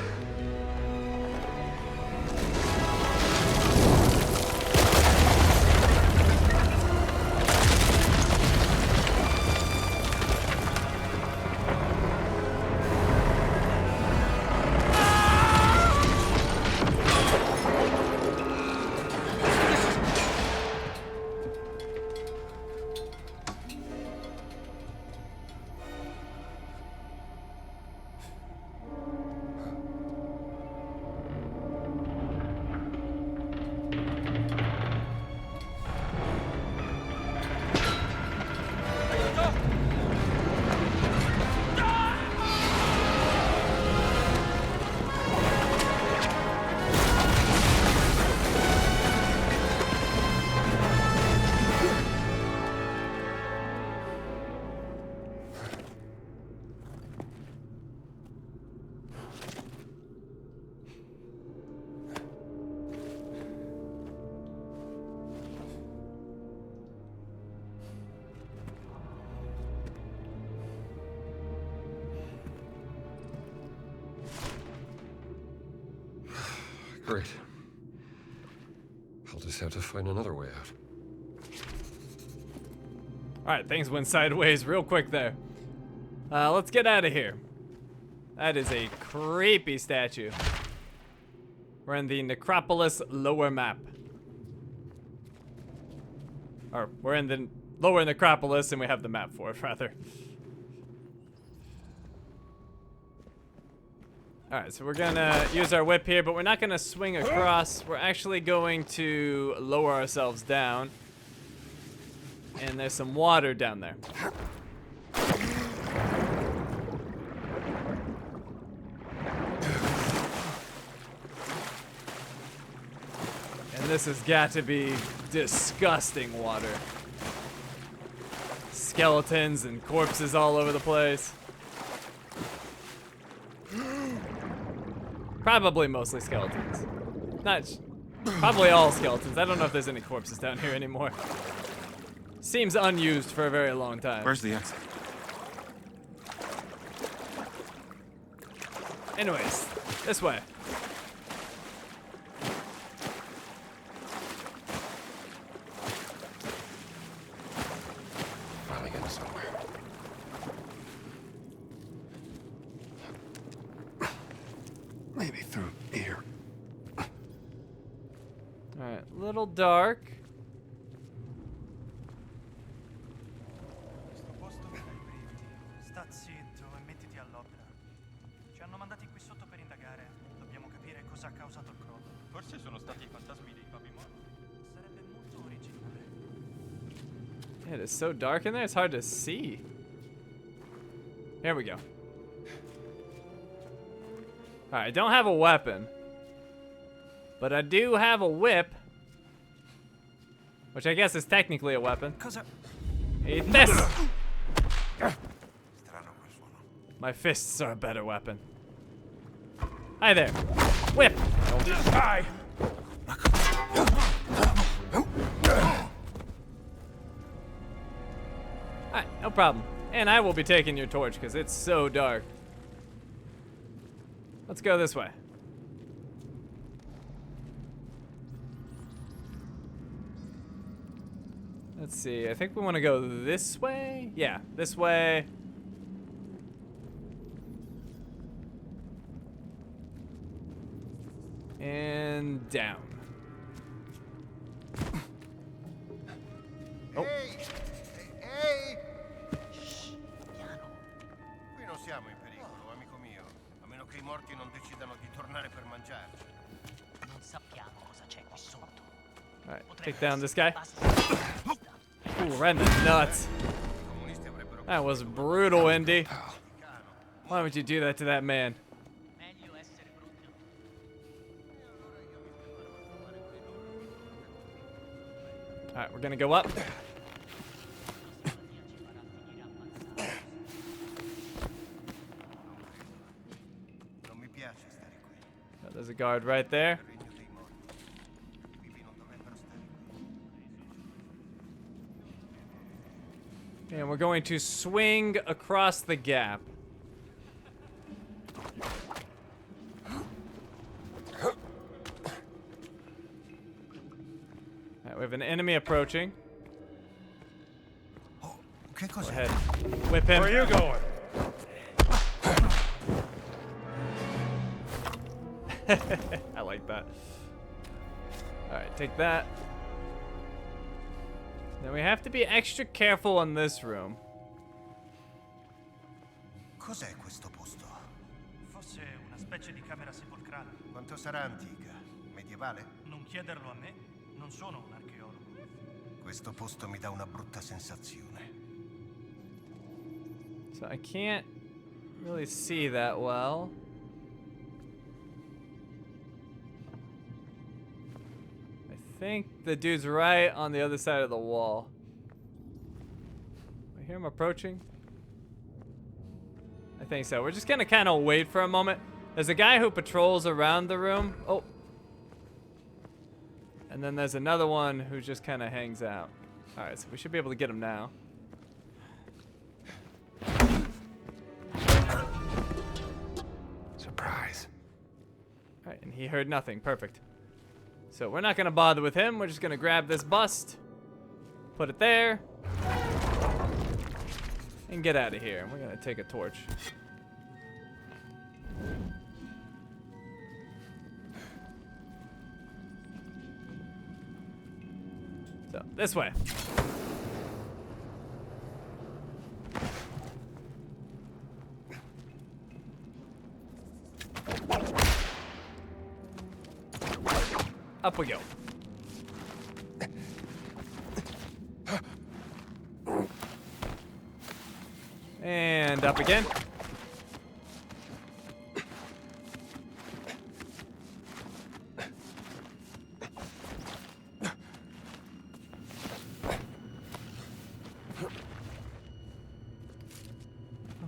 Great. I'll just have to find another way out. Alright, things went sideways real quick there. Let's get out of here. That is a creepy statue. We're in the necropolis lower map. Or, we're in the lower necropolis and we have the map for it, rather. Alright, so we're gonna use our whip here, but we're not gonna swing across. We're actually going to lower ourselves down. And there's some water down there. And this has got to be disgusting water. Skeletons and corpses all over the place. Probably mostly skeletons. Probably all skeletons. I don't know if there's any corpses down here anymore. Seems unused for a very long time. Where's the exit? Anyways, this way. Finally getting somewhere. Maybe through here. Alright, little dark. Sta zitto e mettiti all'opera. Ci hanno mandati qui sotto per indagare. Dobbiamo capire cosa ha causato il crollo. Forse sono stati i fantasmi dei papi morti. Sarebbe molto originale. It is so dark in there, it's hard to see. Here we go. Alright, I don't have a weapon. But I do have a whip. Which I guess is technically a weapon. Eat this! My fists are a better weapon. Hi there. Whip! Don't die! Alright, no problem. And I will be taking your torch because it's so dark. Let's go this way. Let's see, I think we want to go this way? Yeah, this way. And down. Oh. Ehi! Shh, piano. Qui non siamo in pericolo, amico mio. A meno che i morti non decidano di tornare per mangiarci. Non sappiamo cosa c'è qui sotto. Alright, take down this guy. Ooh, right in the nuts. That was brutal, Indy. Why would you do that to that man? Alright, we're gonna go up. Oh, there's a guard right there. And we're going to swing across the gap. Alright, we have an enemy approaching. Go ahead. Whip him. Where are you going? I like that. Alright, take that. Now we have to be extra careful in this room. Cos'è questo posto? Forse una specie di camera sepolcrale. Quanto sarà antica? Medievale? Non chiederlo a me, non sono un archeologo. Questo posto mi dà una brutta sensazione. So I can't really see that well. I think the dude's right on the other side of the wall. I hear him approaching. I think so. We're just gonna kind of wait for a moment. There's a guy who patrols around the room. Oh. And then there's another one who just kind of hangs out. All right, so we should be able to get him now. Surprise. All right, and he heard nothing. Perfect. So we're not gonna bother with him. We're just gonna grab this bust, put it there, and get out of here. We're gonna take a torch. So, this way. Up we go. And up again.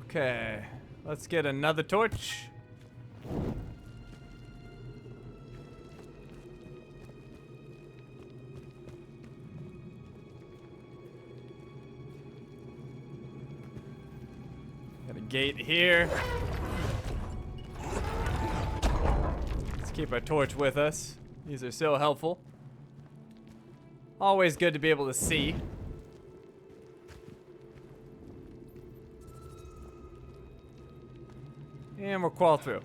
Okay, let's get another torch. Got a gate here. Let's keep our torch with us. These are so helpful. Always good to be able to see. And we'll crawl through.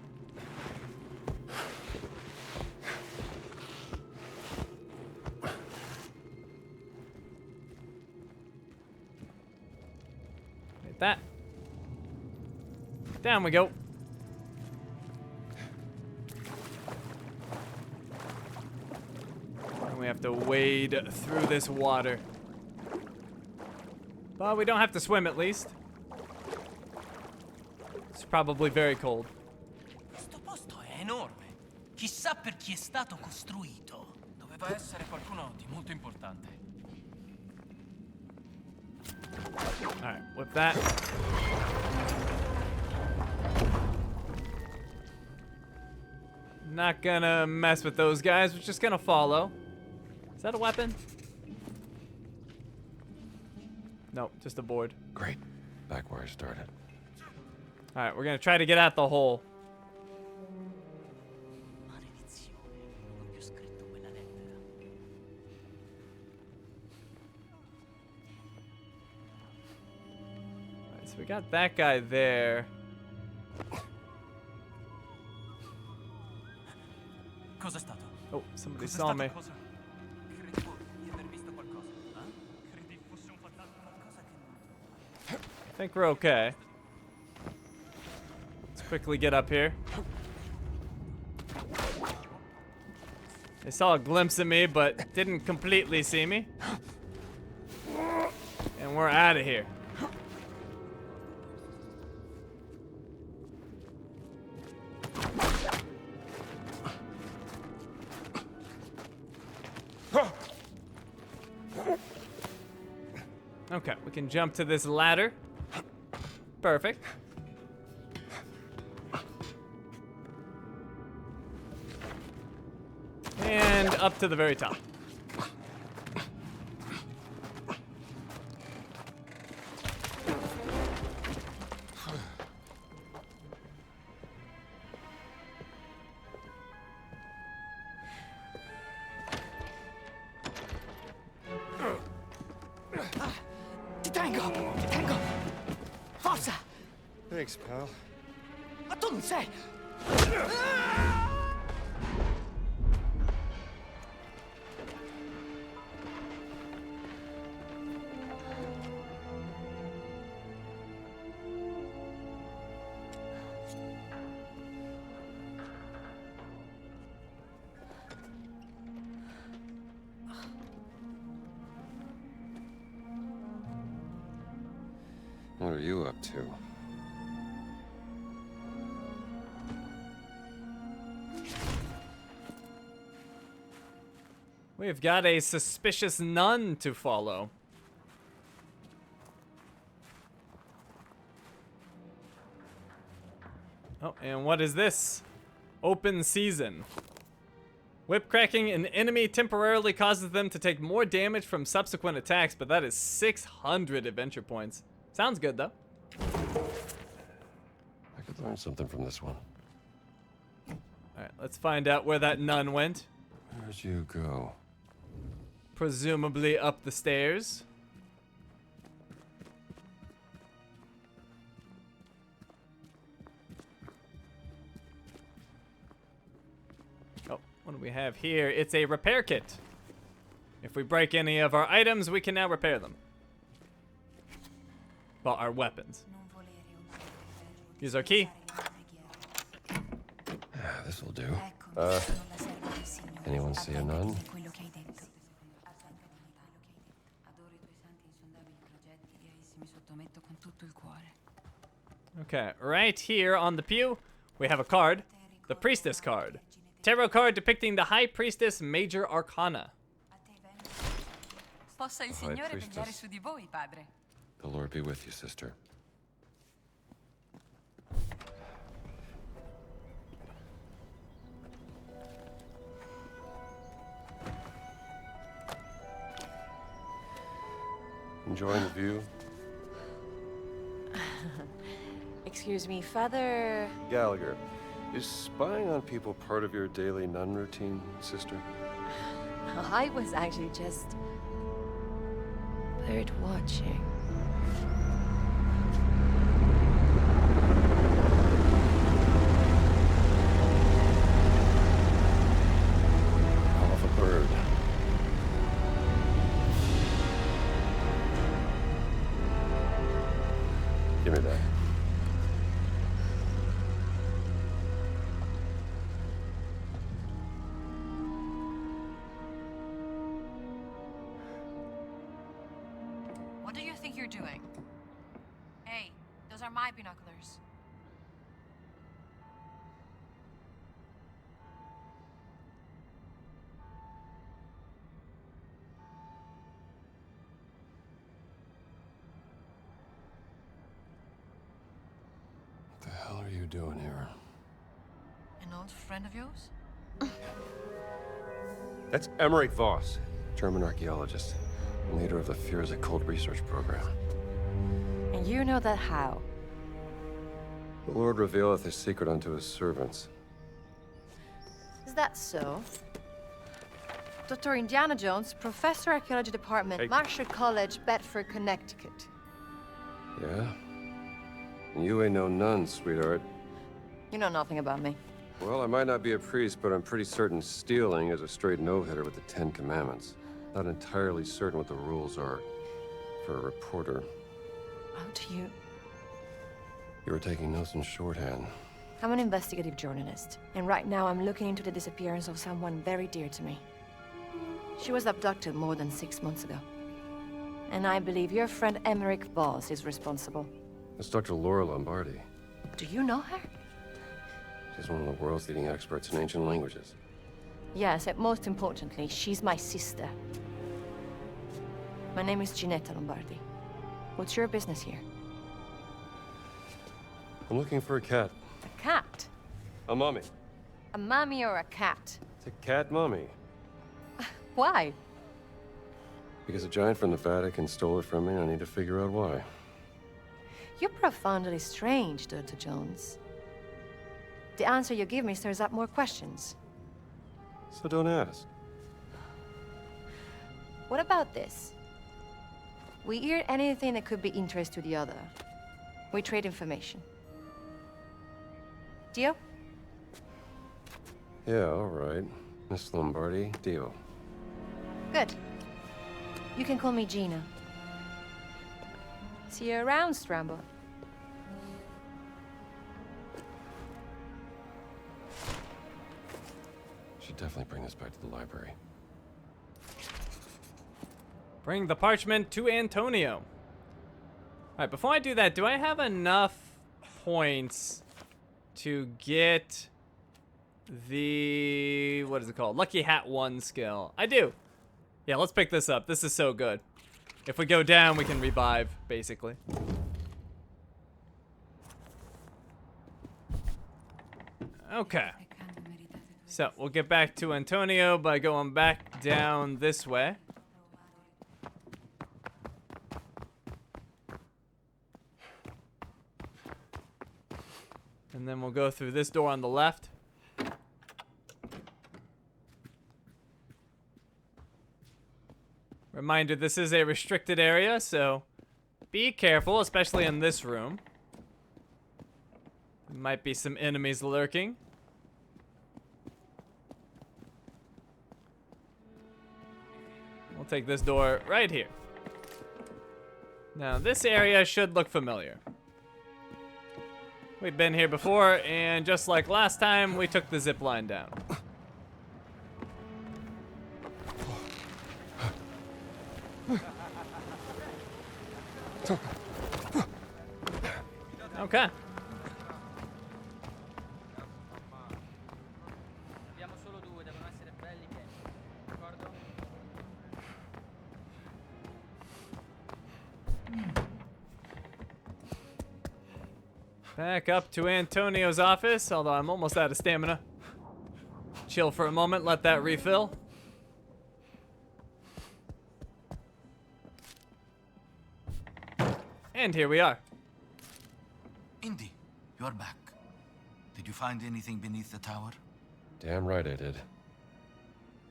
Like that. Down we go. And we have to wade through this water. But we don't have to swim at least. It's probably very cold. Questo posto è enorme. Chissà per chi è stato costruito. Doveva essere qualcuno di molto importante. Alright, with that. Not gonna mess with those guys, we're just gonna follow. Is that a weapon? Nope, just a board. Great. Back where I started. Alright, we're gonna try to get out the hole. Alright, so we got that guy there. Cos'è stato? Oh, somebody saw me. Cosa? Credevo di aver visto qualcosa. Credevo fosse un fantasma, qualcosa che... I think we're okay. Let's quickly get up here. They saw a glimpse of me, but didn't completely see me. And we're out of here. Okay, we can jump to this ladder. Perfect. And up to the very top. Ti tengo! Forza! Thanks, pal. Ma tu non sei! What are you up to? We've got a suspicious nun to follow. Oh, and what is this? Open season. Whip cracking an enemy temporarily causes them to take more damage from subsequent attacks, but that is 600 adventure points. Sounds good, though. I could learn something from this one. Alright, let's find out where that nun went. Where'd you go? Presumably up the stairs. Oh, what do we have here? It's a repair kit. If we break any of our items, we can now repair them. Well, our weapons. Use our key. This will do. Anyone see a nun? Okay, right here on the pew, we have a card. The Priestess card. Tarot card depicting the High Priestess Major Arcana. Possa il Signore vegliare su di voi, padre. The Lord be with you, sister. Enjoying the view? Excuse me, Father... Gallagher, is spying on people part of your daily nun routine, sister? I was actually just... bird watching. Hell of a bird. Give me that. What do you think you're doing? Hey, those are my binoculars. What the hell are you doing here? An old friend of yours? That's Emmerich Voss, German archaeologist, and leader of the Fears Occult research program. And you know that how? The Lord revealeth his secret unto his servants. Is that so? Dr. Indiana Jones, Professor Archaeology Department, Hey. Marshall College, Bedford, Connecticut. Yeah? And you ain't no nun, sweetheart. You know nothing about me. Well, I might not be a priest, but I'm pretty certain stealing is a straight no-hitter with the Ten Commandments. Not entirely certain what the rules are for a reporter. How do you... You were taking notes in shorthand. I'm an investigative journalist, and right now I'm looking into the disappearance of someone very dear to me. She was abducted more than 6 months ago. And I believe your friend Emmerich Voss is responsible. That's Dr. Laura Lombardi. Do you know her? She's one of the world's leading experts in ancient languages. Yes, and most importantly, she's my sister. My name is Ginetta Lombardi. What's your business here? I'm looking for a cat. A cat? A mummy. A mummy or a cat? It's a cat mummy. Why? Because a giant from the Vatican stole it from me, and I need to figure out why. You're profoundly strange, Dr. Jones. The answer you give me stirs up more questions. So don't ask. What about this? We hear anything that could be interest to the other. We trade information. Deal? Yeah, all right. Miss Lombardi, deal. Good. You can call me Gina. See you around, Strambo. Should definitely bring this back to the library. Bring the parchment to Antonio. Alright, before I do that, do I have enough points to get the... what is it called? Lucky Hat 1 skill. I do. Yeah, let's pick this up. This is so good. If we go down, we can revive, basically. Okay. So, we'll get back to Antonio by going back down this way. And then we'll go through this door on the left. Reminder, this is a restricted area, so be careful, especially in this room. There might be some enemies lurking. We'll take this door right here. Now, this area should look familiar. We've been here before, and just like last time, we took the zip line down. Okay. Back up to Antonio's office, although I'm almost out of stamina. Chill for a moment, let that refill. And here we are. Indy, you're back. Did you find anything beneath the tower? Damn right I did.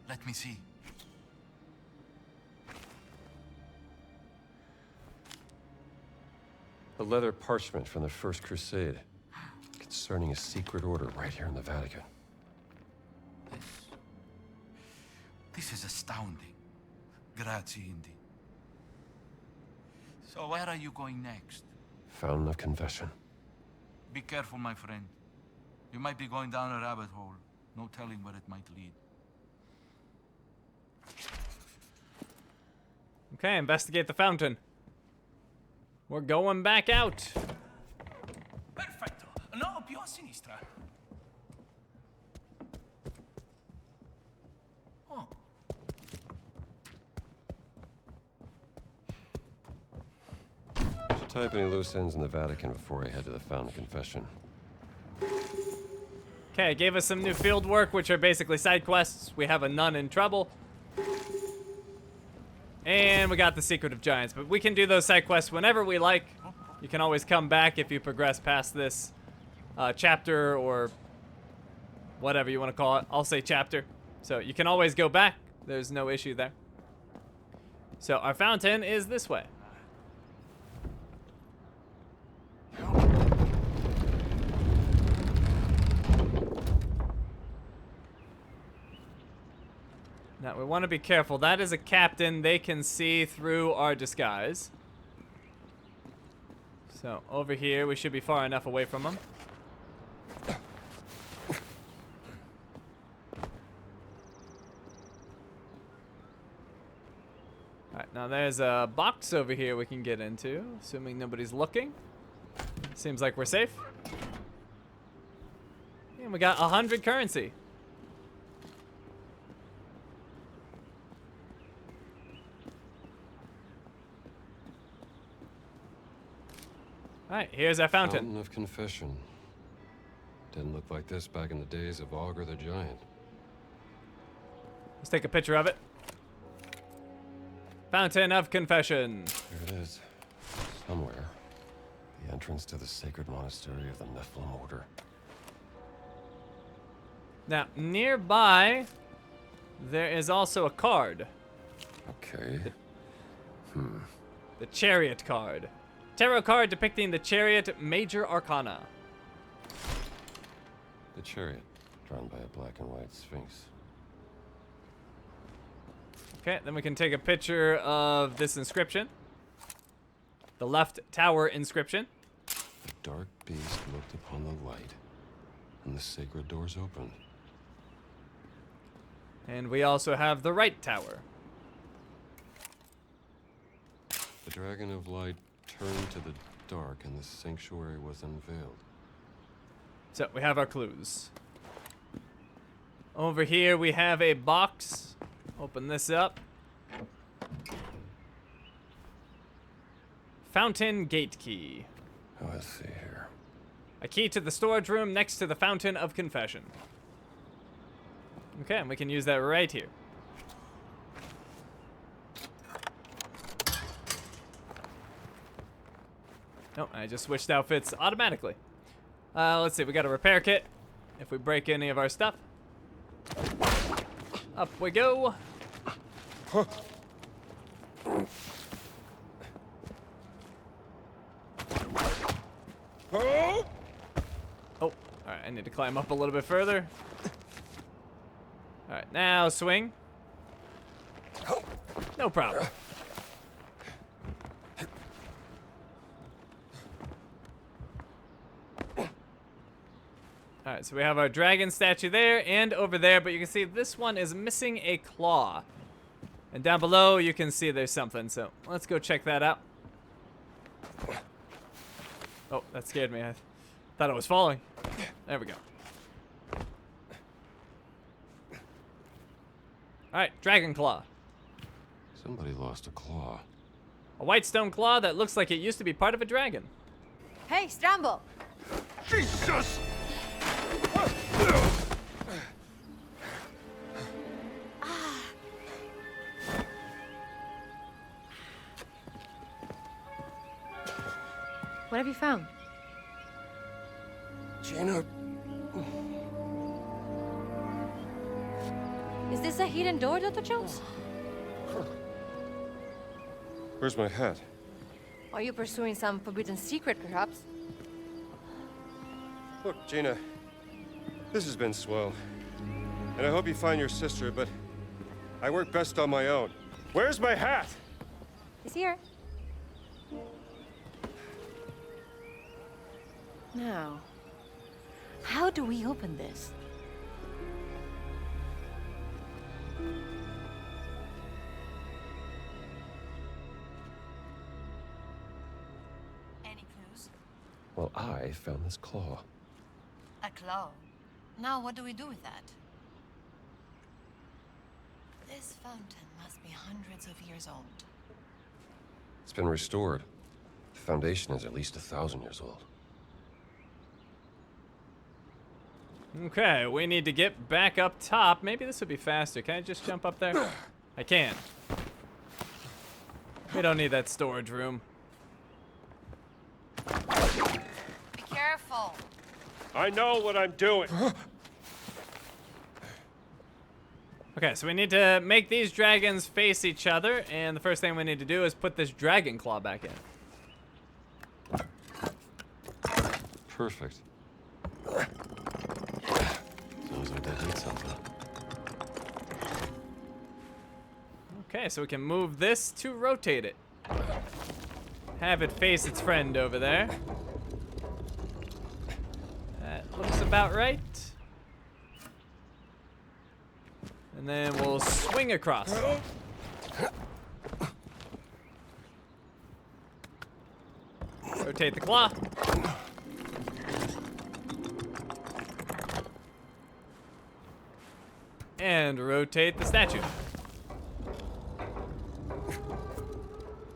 Let me see. A leather parchment from the First Crusade concerning a secret order right here in the Vatican. This is astounding. Grazie, Indy. So where are you going next? Fountain of Confession. Be careful, my friend. You might be going down a rabbit hole. No telling where it might lead. Okay, investigate the fountain. We're going back out. Perfetto. No, più a sinistra. Oh. Should tie up any loose ends in the Vatican before I head to the Fountain of Confession. Okay, gave us some new field work, which are basically side quests. We have a nun in trouble. And we got the Secret of Giants, but we can do those side quests whenever we like. You can always come back if you progress past this chapter or whatever you want to call it. I'll say chapter. So you can always go back. There's no issue there. So our fountain is this way. Now, we want to be careful. That is a captain. They can see through our disguise. So, over here, we should be far enough away from them. Alright, now there's a box over here we can get into, assuming nobody's looking. Seems like we're safe. And we got 100 currency. Alright, here's our fountain. Fountain of Confession. Didn't look like this back in the days of Augur the Giant. Let's take a picture of it. Fountain of Confession. There it is. Somewhere. The entrance to the sacred monastery of the Nephilim Order. Now, nearby, there is also a card. Okay. The Chariot card. Tarot card depicting the Chariot Major Arcana. The Chariot, drawn by a black and white sphinx. Okay, then we can take a picture of this inscription. The left tower inscription. The dark beast looked upon the light, and the sacred doors opened. And we also have the right tower. The dragon of light turned to the dark, and the sanctuary was unveiled. So, we have our clues. Over here, we have a box. Open this up. Fountain gate key. Oh, let's see here. A key to the storage room next to the Fountain of Confession. Okay, and we can use that right here. Oh, I just switched outfits automatically. Let's see, we got a repair kit. If we break any of our stuff. Up we go. Oh, alright, I need to climb up a little bit further. Alright, now swing. No problem. Alright, so we have our dragon statue there and over there, but you can see this one is missing a claw. And down below you can see there's something, so let's go check that out. Oh, that scared me. I thought it was falling. There we go. Alright, dragon claw. Somebody lost a claw. A white stone claw that looks like it used to be part of a dragon. Hey, Stramble! Jesus! What have you found? Gina. Is this a hidden door, Dr. Jones? Where's my hat? Are you pursuing some forbidden secret, perhaps? Look, Gina, this has been swell. And I hope you find your sister, but I work best on my own. Where's my hat? It's here. Now, how do we open this? Any clues? Well, I found this claw. A claw. Now what do we do with that? This fountain must be hundreds of years old. It's been restored. The foundation is at least 1,000 years old. Okay, we need to get back up top. Maybe this would be faster. Can I just jump up there? I can. We don't need that storage room. Be careful. I know what I'm doing. Okay, so we need to make these dragons face each other, and the first thing we need to do is put this dragon claw back in. Perfect. Sounds like that needs something. Okay, so we can move this to rotate it. Have it face its friend over there. That looks about right. And then we'll swing across. Rotate the claw. And rotate the statue.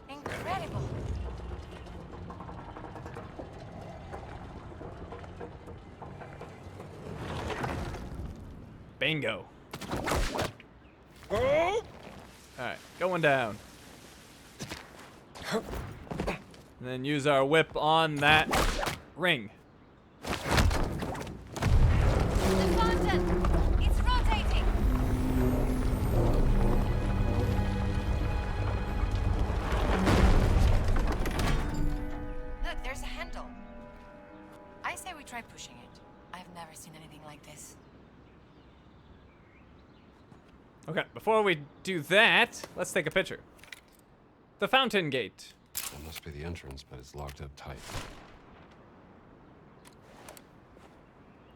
Incredible. Bingo. Alright, going down. And then use our whip on that ring. The fountain! It's rotating! Look, there's a handle. I say we try pushing it. I've never seen anything like this. Okay, before we do that, let's take a picture. The fountain gate. That must be the entrance, but it's locked up tight.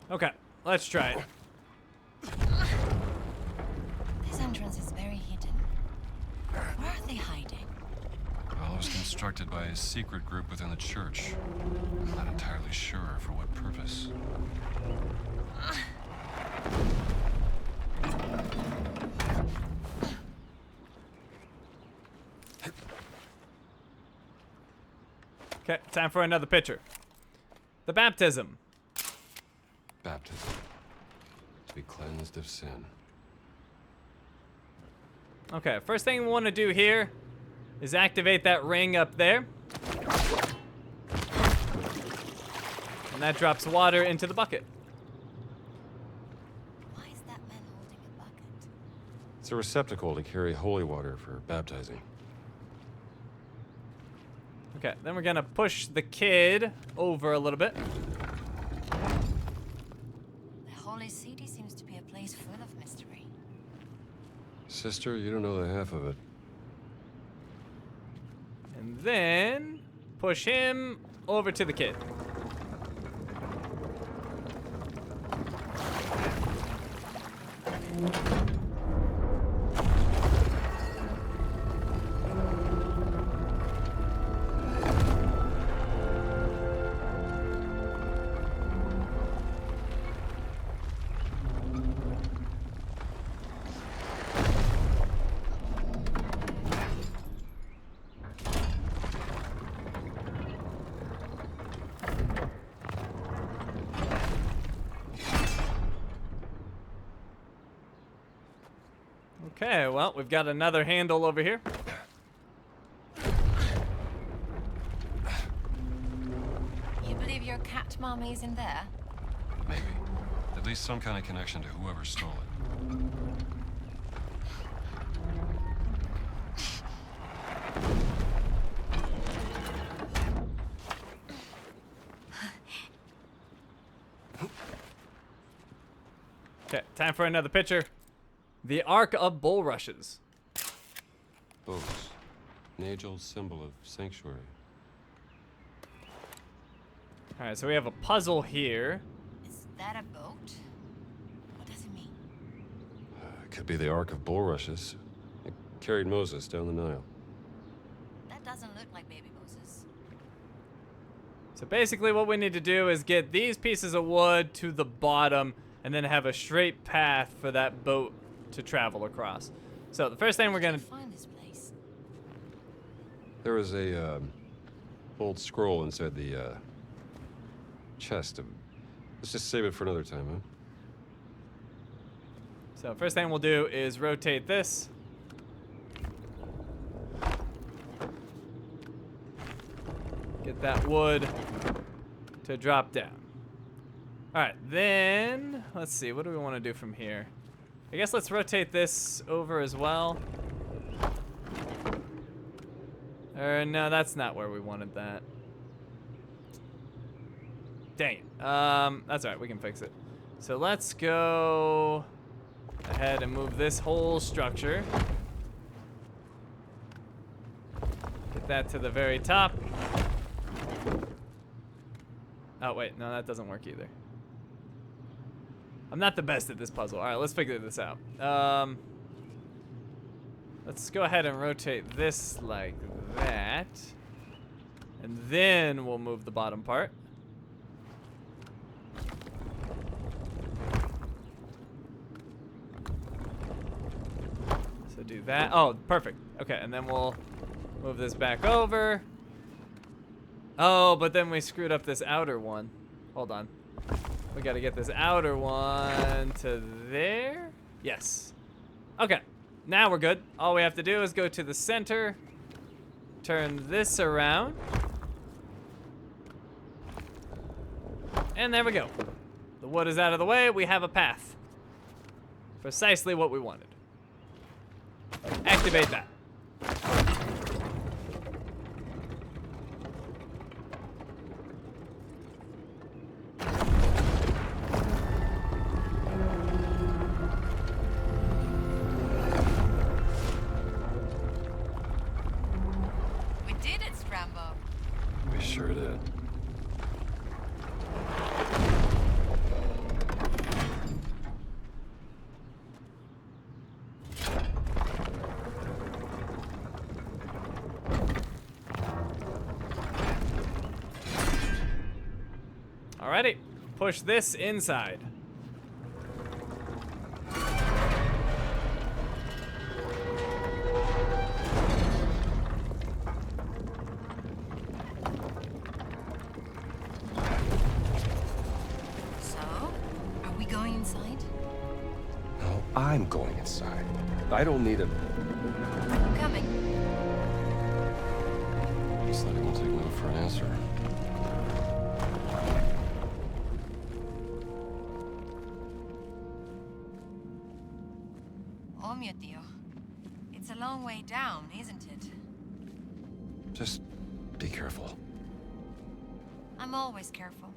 Okay, let's try it. This entrance is very hidden. Where are they hiding? Well, it was constructed by a secret group within the church. I'm not entirely sure for what purpose. Okay, time for another picture. The baptism. Baptism. To be cleansed of sin. Okay, first thing we want to do here is activate that ring up there. And that drops water into the bucket. Why is that man holding a bucket? It's a receptacle to carry holy water for baptizing. Okay, then we're gonna push the kid over a little bit. The Holy City seems to be a place full of mystery. Sister, you don't know the half of it. And then push him over to the kid. Okay, well, we've got another handle over here. You believe your cat mommy is in there? Maybe. At least some kind of connection to whoever stole it. Okay, time for another picture. The Ark of Bulrushes. Boats. An age-old symbol of sanctuary. Alright, so we have a puzzle here. Is that a boat? What does it mean? It could be the Ark of Bulrushes. It carried Moses down the Nile. That doesn't look like baby Moses. So basically what we need to do is get these pieces of wood to the bottom and then have a straight path for that boat to travel across. So the first thing we're gonna find this place. There was a old scroll inside the chest. Let's just save it for another time, huh? So first thing we'll do is rotate this. Get that wood to drop down. All right, then let's see, what do we want to do from here? I guess let's rotate this over as well. No, that's not where we wanted that. Dang it. That's all right, we can fix it. So let's go ahead and move this whole structure. Get that to the very top. Oh, wait, no, that doesn't work either. I'm not the best at this puzzle. All right, let's figure this out. Let's go ahead and rotate this like that. And then we'll move the bottom part. So do that. Oh, perfect. Okay, and then we'll move this back over. Oh, but then we screwed up this outer one. Hold on. We gotta get this outer one to there. Yes. Okay, now we're good. All we have to do is go to the center, turn this around, and there we go. The wood is out of the way. We have a path. Precisely what we wanted. Activate that. We sure did. Alrighty, push this inside. No, I'm going inside. I don't need a... I'm coming. Looks like I won't take no for an answer. Oh, mio Dio. It's a long way down, isn't it? Just Be careful. I'm always careful.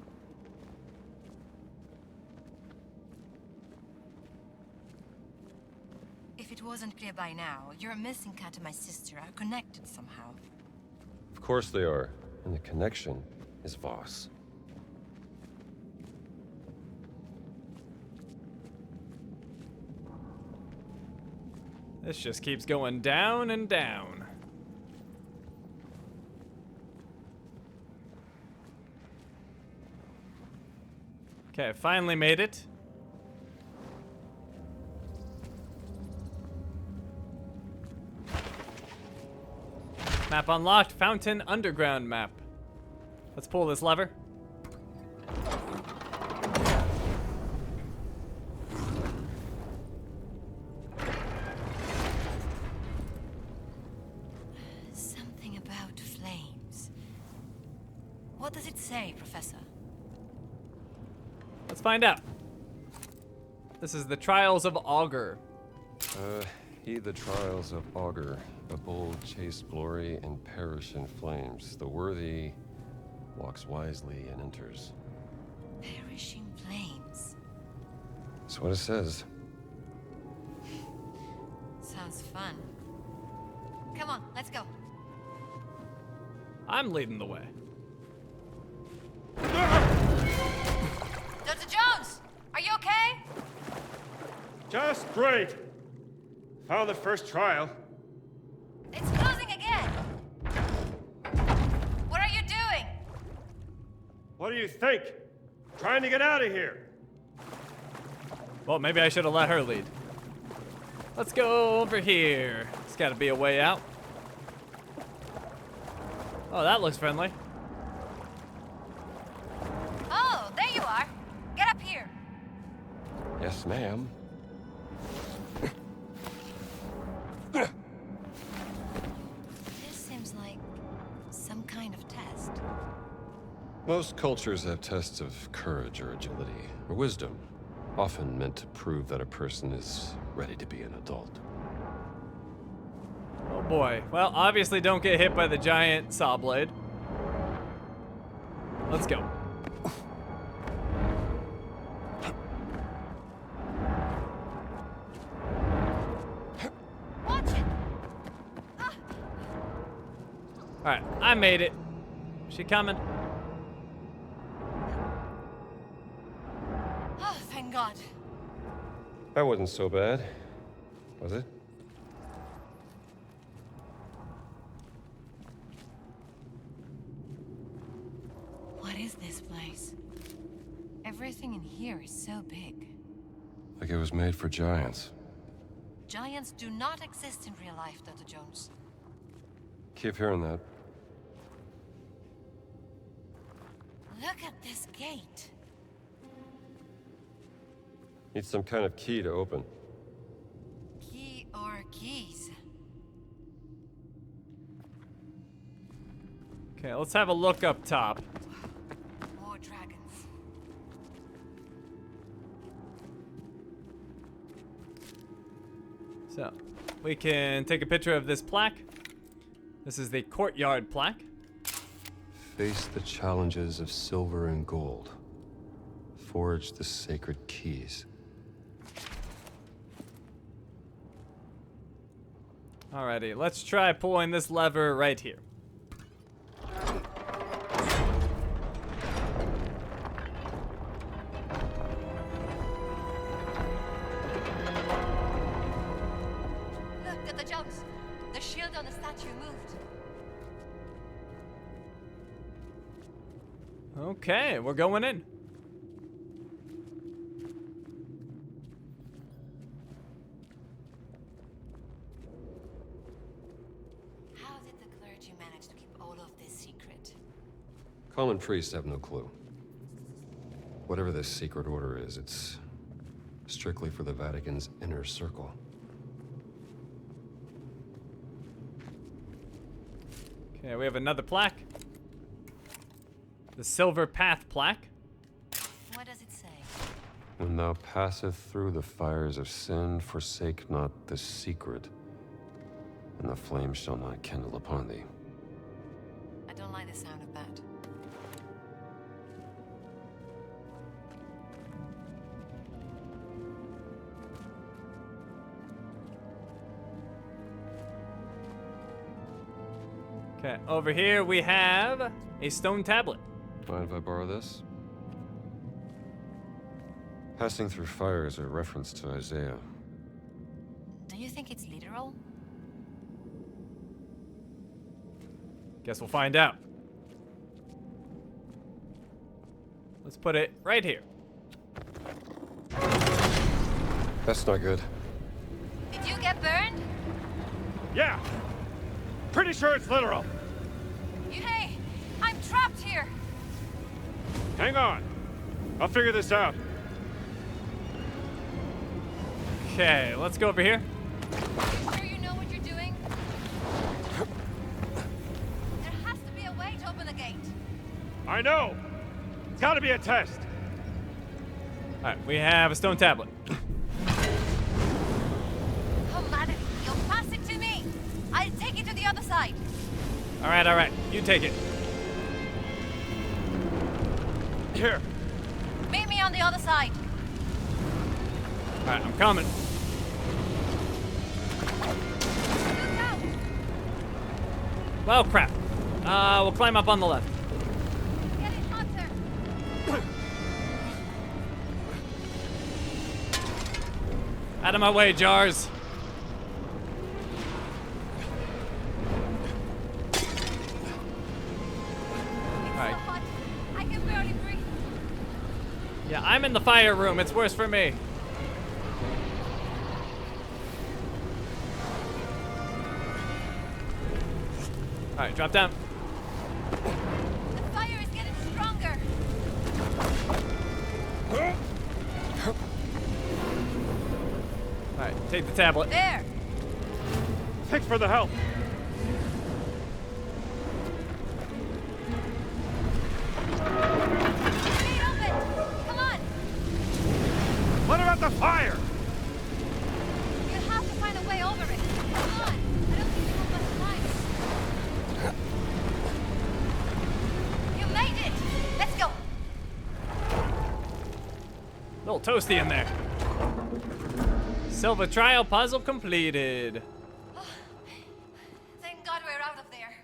If it wasn't clear by now, your missing cat and my sister are connected somehow. Of course they are. And the connection is Voss. This just keeps going down and down. Okay, finally made it. Map unlocked. Fountain Underground map. Let's pull this lever. Something about flames. What does it say, Professor? Let's find out. This is the Trials of Augur. Heed the trials of Augur. A bold chase glory and perish in flames. The worthy walks wisely and enters. Perishing flames. That's what it says. Sounds fun. Come on, let's go. I'm leading the way. Dr. Jones, are you okay? Just great. Found the first trial. It's closing again. What are you doing? What do you think? Trying to get out of here. Well, maybe I should have let her lead. Let's go over here. There's got to be a way out. Oh, that looks friendly. Oh, there you are. Get up here. Yes, ma'am. This seems like some kind of test. Most cultures have tests of courage or agility, or wisdom, often meant to prove that a person is ready to be an adult. Oh boy. Well, obviously don't get hit by the giant saw blade. Let's go. Watch it. Alright, I made it. She coming? Oh, thank God. That wasn't so bad, was it? What is this place? Everything in here is so big. Like it was made for giants. Giants do not exist in real life, Dr. Jones. Keep hearing that. Look at this gate. Need some kind of key to open. Key or keys? Okay, let's have a look up top. More dragons. So, we can take a picture of this plaque. This is the courtyard plaque. Face the challenges of silver and gold. Forge the sacred keys. Alrighty, let's try pulling this lever right here. Look, Dr. Jones. The shield on the statue moved. Okay, we're going in. How did the clergy manage to keep all of this secret? Common priests have no clue. Whatever this secret order is, it's strictly for the Vatican's inner circle. Okay, we have another plaque. The Silver Path plaque. What does it say? When thou passeth through the fires of sin, forsake not the secret, and the flame shall not kindle upon thee. I don't like Okay, over here we have a stone tablet. Mind if I borrow this? Passing through fire is a reference to Isaiah. Do you think it's literal? Guess we'll find out. Let's put it right here. That's not good. Did you get burned? Yeah. Pretty sure it's literal. Hey, I'm trapped here. Hang on. I'll figure this out. Okay, let's go over here. Sure you know what you're doing? There has to be a way to open the gate. I know. It's got to be a test. All right, we have a stone tablet. Oh, madre, you'll pass it to me. I'll take it to the other side. All right. You take it. Here. Meet me on the other side. All right, I'm coming. Look out. Well, crap. We'll climb up on the left. Get it hotter. Out of my way, Jars. Alright. So hot. I can barely breathe. Yeah, I'm in the fire room. It's worse for me. Alright, drop down. The fire is getting stronger. Alright, take the tablet. There. Thanks for the help. Gate open. Come on. What about the fire? You'll have to find a way over it. Come on. I don't think you have much time. You made it. Let's go. A little toasty in there. Silver trial puzzle completed. Thank God we're out of there.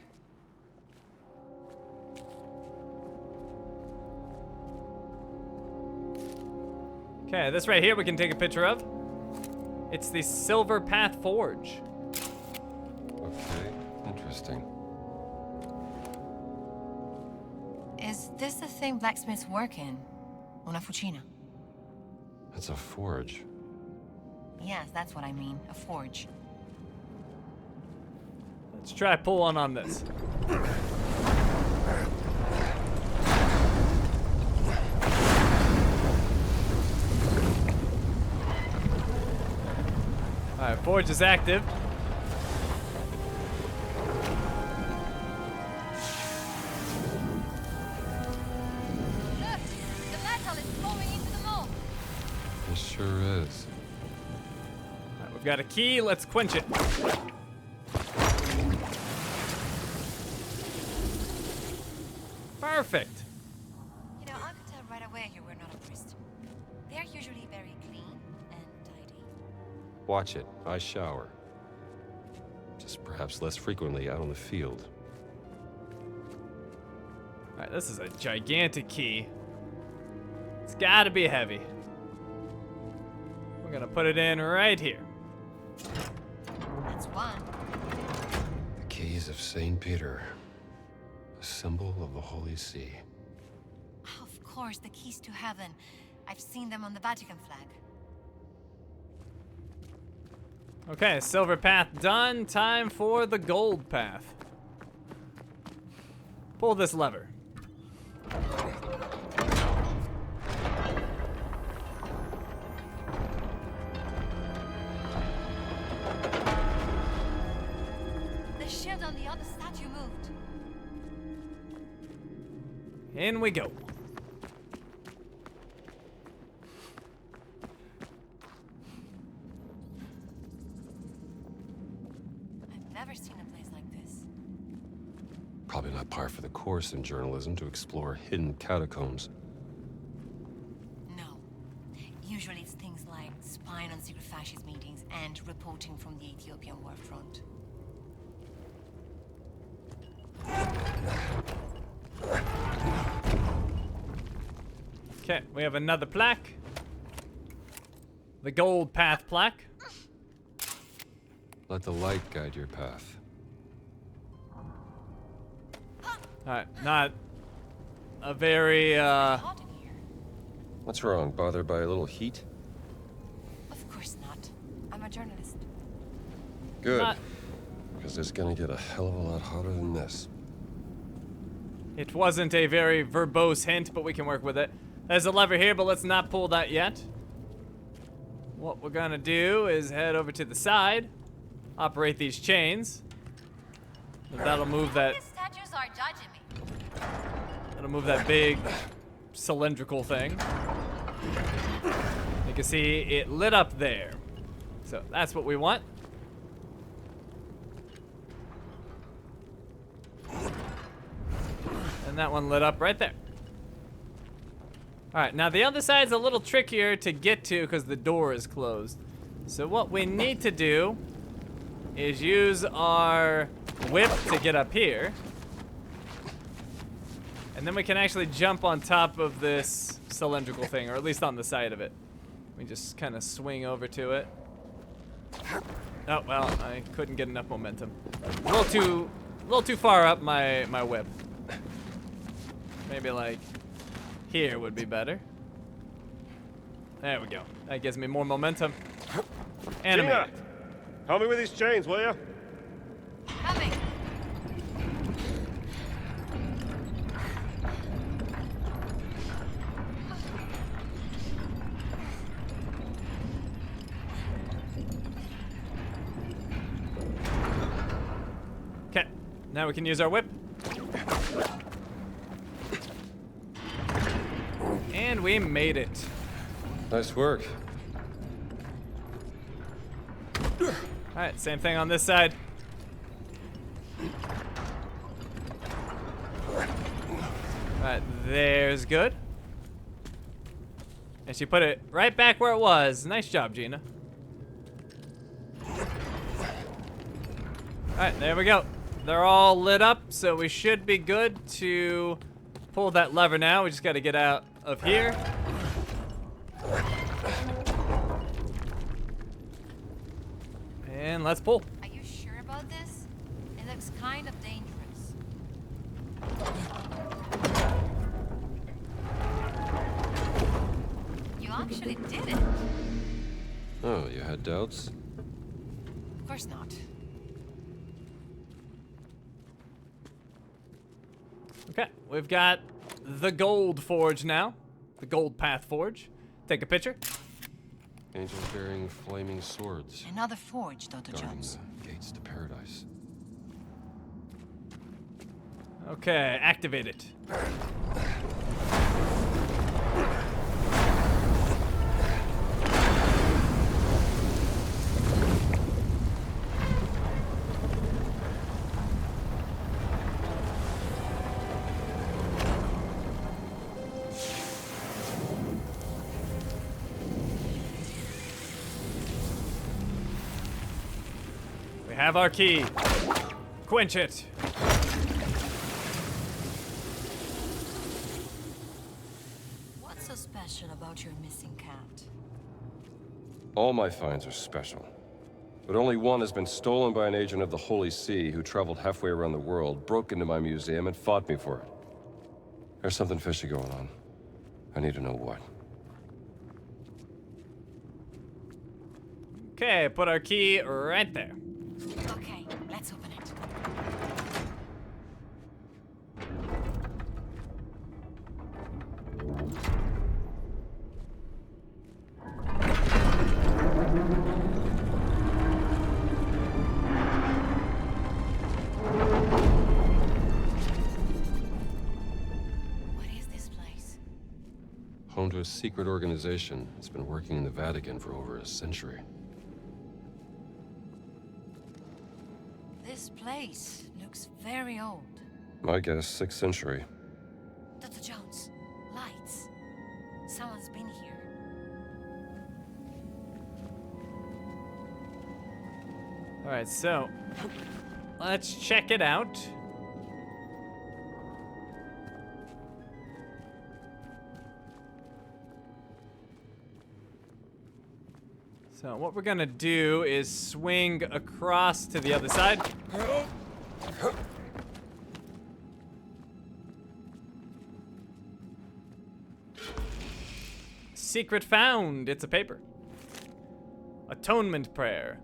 Okay, this right here we can take a picture of. It's the Silver Path Forge. Okay, interesting. Is this the thing blacksmiths work in? Una fucina? It's a forge. Yes, that's what I mean. A forge. Let's try pulling on this. Alright, forge is active. Look! The metal is flowing into the mold. It sure is. Alright, we've got a key. Let's quench it. Perfect. You know, I could tell right away you were not a priest. They're usually very clean and tidy. Watch it. I shower. Just perhaps less frequently out on the field. Alright, this is a gigantic key. It's gotta be heavy. We're gonna put it in right here. That's one. The keys of St. Peter. A symbol of the Holy See. Of course, the keys to heaven. I've seen them on the Vatican flag. Okay, silver path done. Time for the gold path. Pull this lever. The shield on the other statue moved. In we go. I've never seen a place like this. Probably not par for the course in journalism to explore hidden catacombs. No. Usually it's things like spying on secret fascist meetings and reporting from the Ethiopian war front. Okay, we have another plaque. The gold path plaque. Let the light guide your path. Alright, not a very, What's wrong? Bothered by a little heat? Of course not. I'm a journalist. Good. Because it's gonna get a hell of a lot hotter than this. It wasn't a very verbose hint, but we can work with it. There's a lever here, but let's not pull that yet. What we're gonna do is head over to the side, operate these chains. That'll move that. These statues are judging me. That'll move that big cylindrical thing. You can see it lit up there. So that's what we want. And that one lit up right there. All right, now the other side's a little trickier to get to because the door is closed. So what we need to do is use our whip to get up here. And then we can actually jump on top of this cylindrical thing, or at least on the side of it. We just kind of swing over to it. Oh, well, I couldn't get enough momentum. A little too far up my whip. Maybe like here would be better. There we go. That gives me more momentum. Animate. Gina, help me with these chains, will you? Coming. Okay, now we can use our whip. And we made it. Nice work. Alright, same thing on this side. Alright, there's good. And she put it right back where it was. Nice job, Gina. Alright, there we go. They're all lit up, so we should be good to pull that lever now. We just got to get out of here. And let's pull. Are you sure about this? It looks kind of dangerous. You actually did it. Oh, you had doubts? Of course not. Okay, we've got the gold forge now. The gold path forge. Take a picture. Angels bearing flaming swords. Another forge, Dr. Guarding Jones. the gates to paradise. Okay, activate it. We have our key. Quench it. What's so special about your missing cat? All my finds are special. But only one has been stolen by an agent of the Holy See who traveled halfway around the world, broke into my museum, and fought me for it. There's something fishy going on. I need to know what. Okay, put our key right there. Okay, let's open it. What is this place? Home to a secret organization that's been working in the Vatican for over a century. This place looks very old. My guess, 6th century. Dr. Jones, lights. Someone's been here. All right, so let's check it out. So what we're gonna do is swing across to the other side. Secret found. It's a paper. Atonement prayer.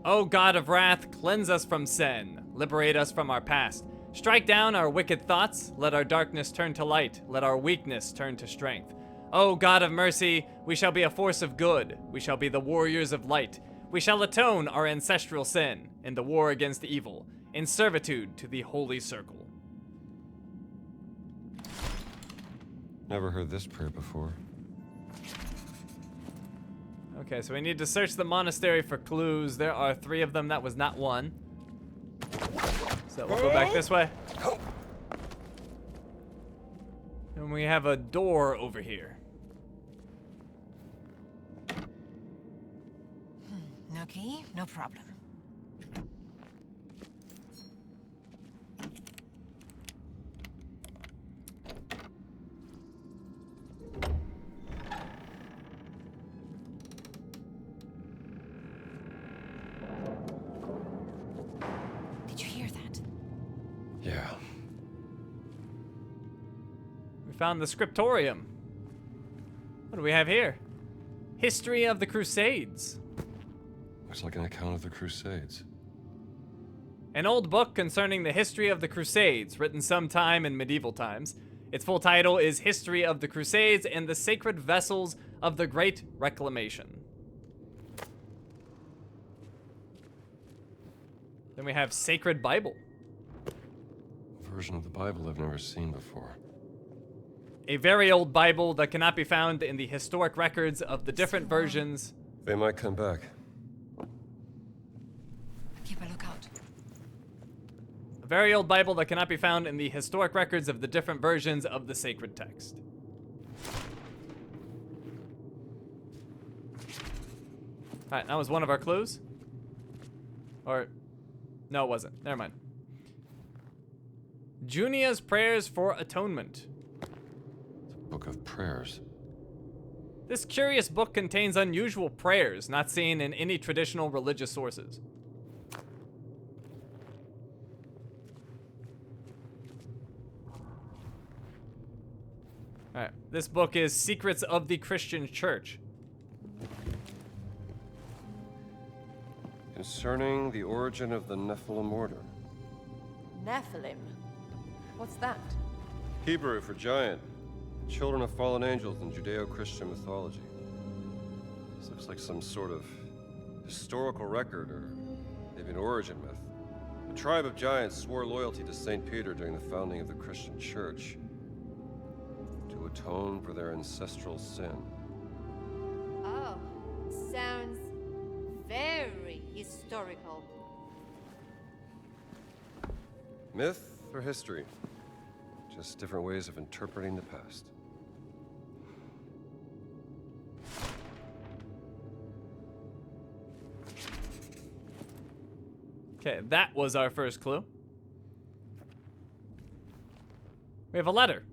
O God of wrath, cleanse us from sin. Liberate us from our past. Strike down our wicked thoughts. Let our darkness turn to light. Let our weakness turn to strength. O God of mercy, we shall be a force of good. We shall be the warriors of light. We shall atone our ancestral sin in the war against evil, in servitude to the holy circle. Never heard this prayer before. Okay, so we need to search the monastery for clues. There are 3 of them. That was not one. So we'll go back this way. And we have a door over here. No key? No problem. Did you hear that? Yeah. We found the scriptorium. What do we have here? History of the Crusades. Looks like an account of the Crusades. An old book concerning the history of the Crusades, written sometime in medieval times. Its full title is History of the Crusades and the Sacred Vessels of the Great Reclamation. Then we have Sacred Bible. A version of the Bible I've never seen before. A very old Bible that cannot be found in the historic records of the different versions. They might come back. Keep a lookout. A very old Bible that cannot be found in the historic records of the different versions of the sacred text. Alright, that was one of our clues. Or, no, it wasn't. Never mind. Junia's Prayers for Atonement. It's a book of prayers. This curious book contains unusual prayers not seen in any traditional religious sources. Alright, this book is Secrets of the Christian Church. Concerning the origin of the Nephilim order. Nephilim? What's that? Hebrew for giant. Children of fallen angels in Judeo-Christian mythology. This looks like some sort of historical record or maybe an origin myth. A tribe of giants swore loyalty to St. Peter during the founding of the Christian church to atone for their ancestral sin. Oh, sounds very historical. Myth or history? Just different ways of interpreting the past. Okay, that was our first clue. We have a letter.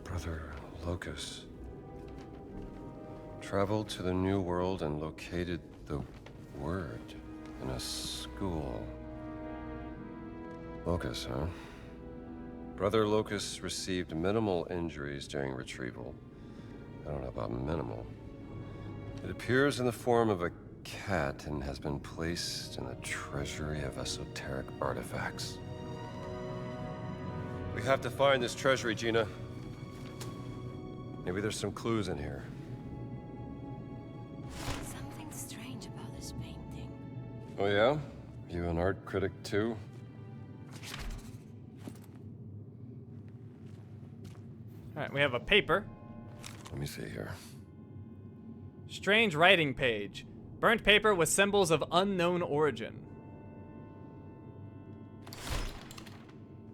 Brother Locus traveled to the New World and located the word in a school. Locus, huh? Brother Locus received minimal injuries during retrieval. I don't know about minimal. It appears in the form of a cat and has been placed in the treasury of esoteric artifacts. We have to find this treasury, Gina. Maybe there's some clues in here. Something strange about this painting. Oh yeah? You an art critic too? Alright, we have a paper. Let me see here. Strange writing page. Burnt paper with symbols of unknown origin.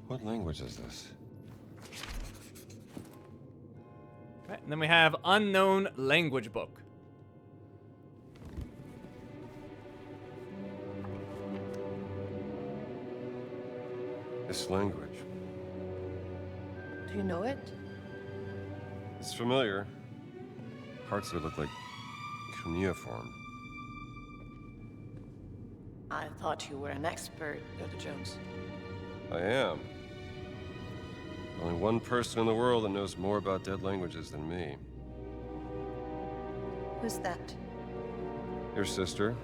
What language is this? Okay, and then we have unknown language book. This language. Do you know it? It's familiar. Parts of it look like cuneiform. I thought you were an expert, Dr. Jones. I am. Only one person in the world that knows more about dead languages than me. Who's that? Your sister,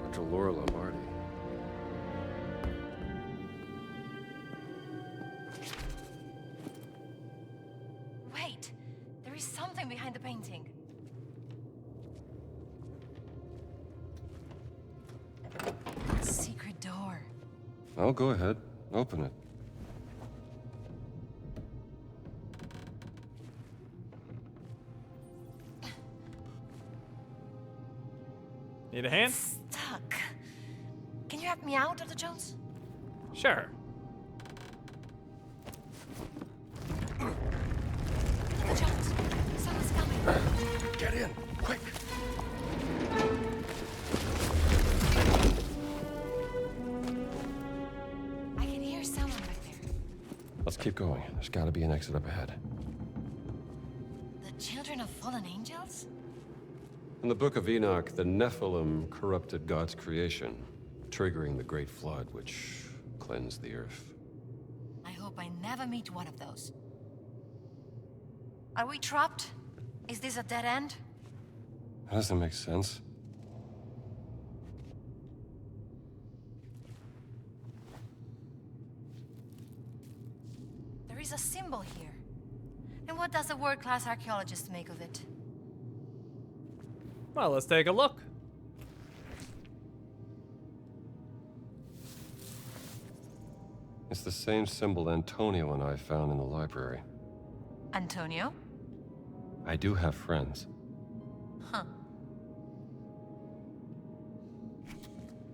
Dr. Laura Lombardi. Wait, there is something behind the painting. Secret door. Oh, go ahead. Open it. Need a hand? Stuck. Can you help me out, Dr. Jones? Sure. Dr. Jones, someone's coming. Get in, quick. I can hear someone back there. Let's keep going. There's got to be an exit up ahead. The children of fallen angels? In the Book of Enoch, the Nephilim corrupted God's creation, triggering the Great Flood, which cleansed the earth. I hope I never meet one of those. Are we trapped? Is this a dead end? That doesn't make sense. There is a symbol here. And what does a world-class archaeologist make of it? Well, let's take a look. It's the same symbol Antonio and I found in the library. Antonio? I do have friends. Huh.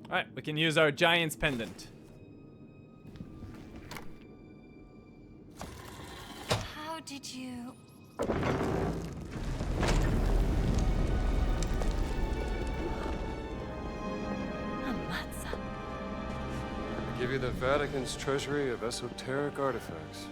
Alright, we can use our giant's pendant. How did you... I give you the Vatican's treasury of esoteric artifacts.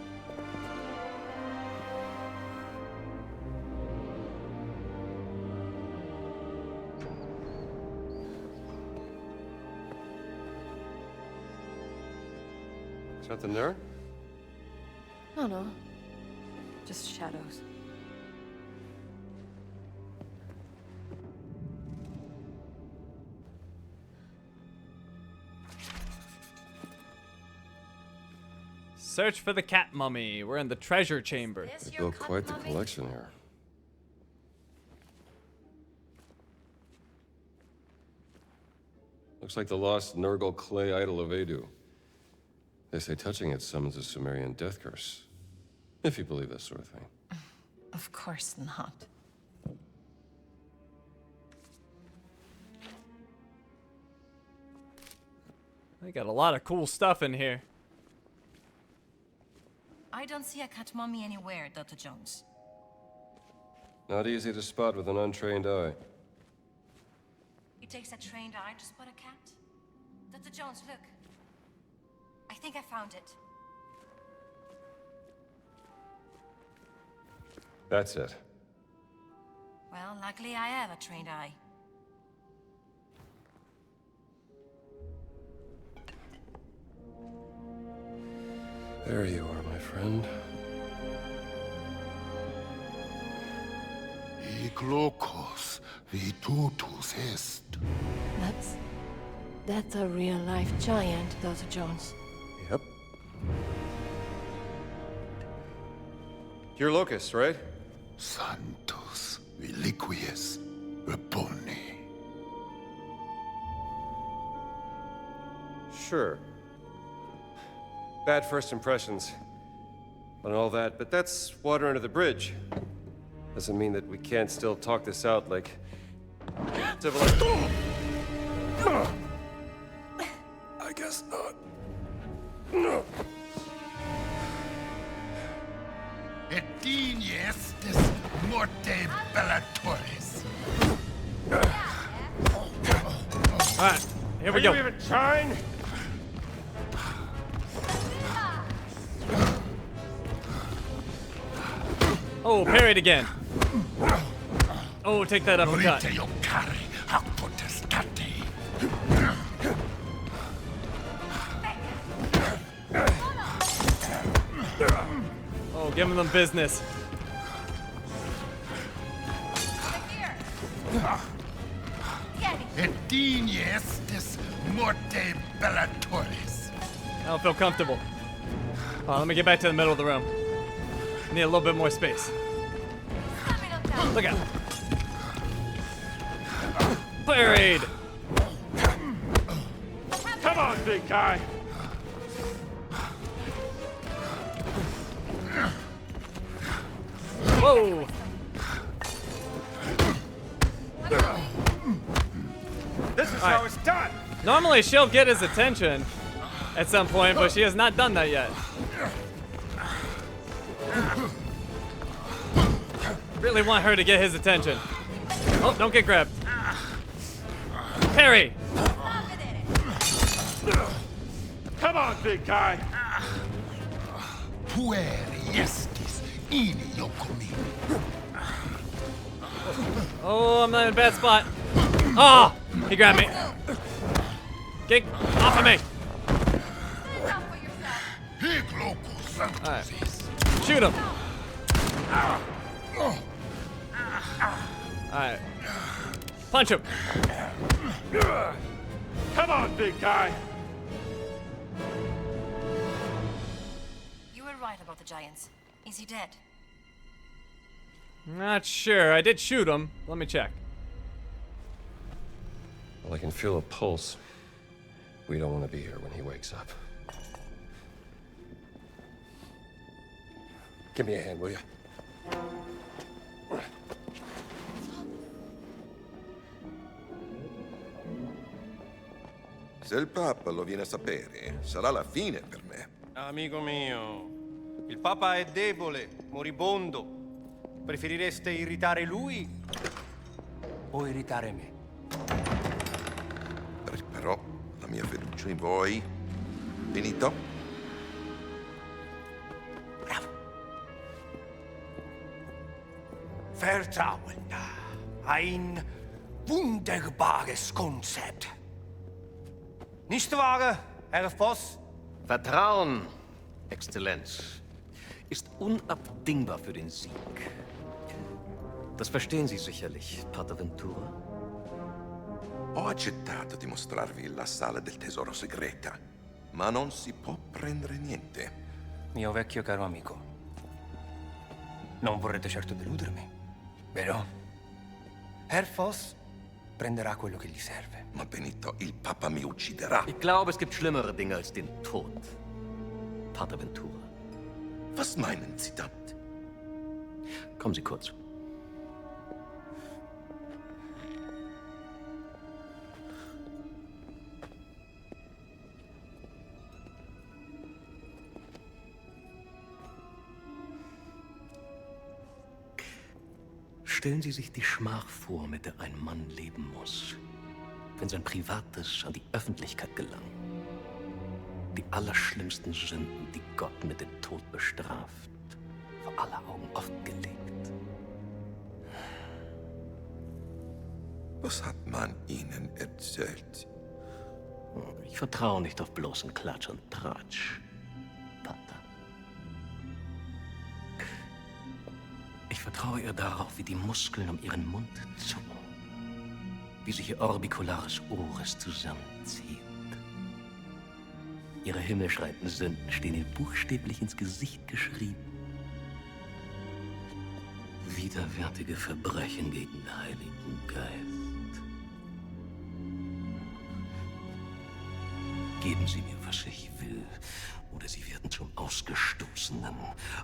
Something there? No. Just shadows. Search for the cat mummy. We're in the treasure chamber. They built quite the collection here. Looks like the lost Nurgle clay idol of Edu. They say touching it summons a Sumerian death curse. If you believe that sort of thing. Of course not. They got a lot of cool stuff in here. I don't see a cat mummy anywhere, Dr. Jones. Not easy to spot with an untrained eye. It takes a trained eye to spot a cat? Dr. Jones, look. I think I found it. That's it. Well, luckily I have a trained eye. There you are, my friend. Iglokos vitutus est. That's a real-life giant, Dr. Jones. Yep. You're Locust, right? Santos reliquies reponi. Sure. Bad first impressions and all that, but that's water under the bridge. Doesn't mean that we can't still talk this out like civilized. I guess not. No. Etinies des morte bellatoris. Alright, here we go. Are you even trying? Oh, parried again. Oh, take that uppercut. Oh, giving them business. Ediniestis morte bellatoris. I don't feel comfortable. Let me get back to the middle of the room. Need a little bit more space. Look out. Parade. Come on, big guy. Whoa. This is how it's done. Normally she'll get his attention at some point, but she has not done that yet. Really want her to get his attention. Oh, don't get grabbed. Parry. Come on, big guy. Pueri estis in yokomi. Oh, I'm not in a bad spot. Oh, he grabbed me. Get off of me. Alright. Shoot him. Alright. Punch him. Come on, big guy. You were right about the giants. Is he dead? Not sure. I did shoot him. Let me check. Well, I can feel a pulse. We don't want to be here when he wakes up. Give me a hand, will you? Se il Papa lo viene a sapere, sarà la fine per me. Amico mio, il Papa è debole, moribondo. Preferireste irritare lui o irritare me? Però la mia fiducia in voi, finito? Bravo. Vertrauen. Ein wunderbares Konzept. Nicht wahr, Herr Voss? Vertrauen, Exzellenz, ist unabdingbar für den Sieg. Das verstehen Sie sicherlich, Pater Ventura. Ho accettato di mostrarvi la sala del tesoro segreta, ma non si può prendere niente. Mio vecchio caro amico, non vorrete certo deludermi, vero? Herr Voss prenderà quello che gli serve. Ma Benito, il Papa mi ucciderà. Ich glaube, es gibt schlimmere Dinge als den Tod, Pater Ventura. Was meinen Sie damit? Kommen Sie kurz. Stellen Sie sich die Schmach vor, mit der ein Mann leben muss, wenn sein Privates an die Öffentlichkeit gelangt. Die allerschlimmsten Sünden, die Gott mit dem Tod bestraft, vor aller Augen offengelegt. Was hat man Ihnen erzählt? Ich vertraue nicht auf bloßen Klatsch und Tratsch, Pater. Ich vertraue ihr darauf, wie die Muskeln um ihren Mund zucken, wie sich ihr orbicularis oris zusammenzieht. Ihre himmelschreienden Sünden stehen ihr buchstäblich ins Gesicht geschrieben. Widerwärtige Verbrechen gegen den Heiligen Geist. Geben Sie mir, was ich will, oder Sie werden zum Ausgestoßenen.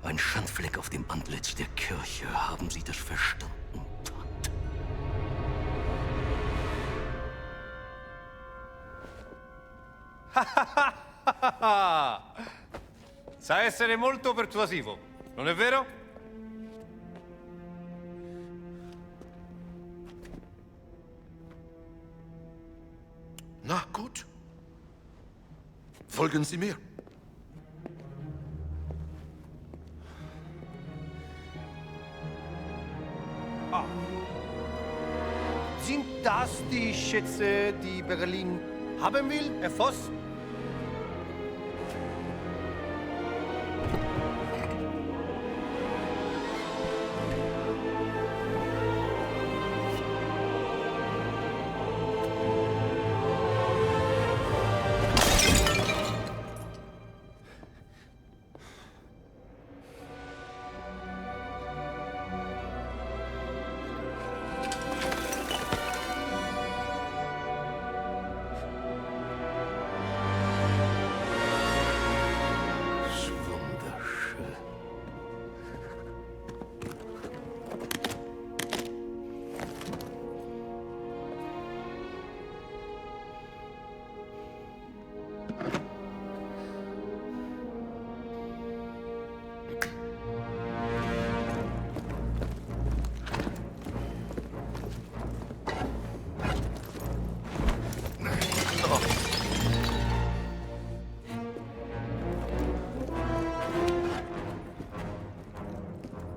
Ein Schandfleck auf dem Antlitz der Kirche. Haben Sie das verstanden? Sa essere molto persuasivo, non è vero? Na gut. Folgen Sie mir. Sind das die Schätze, die Berlin haben will, Herr Voss?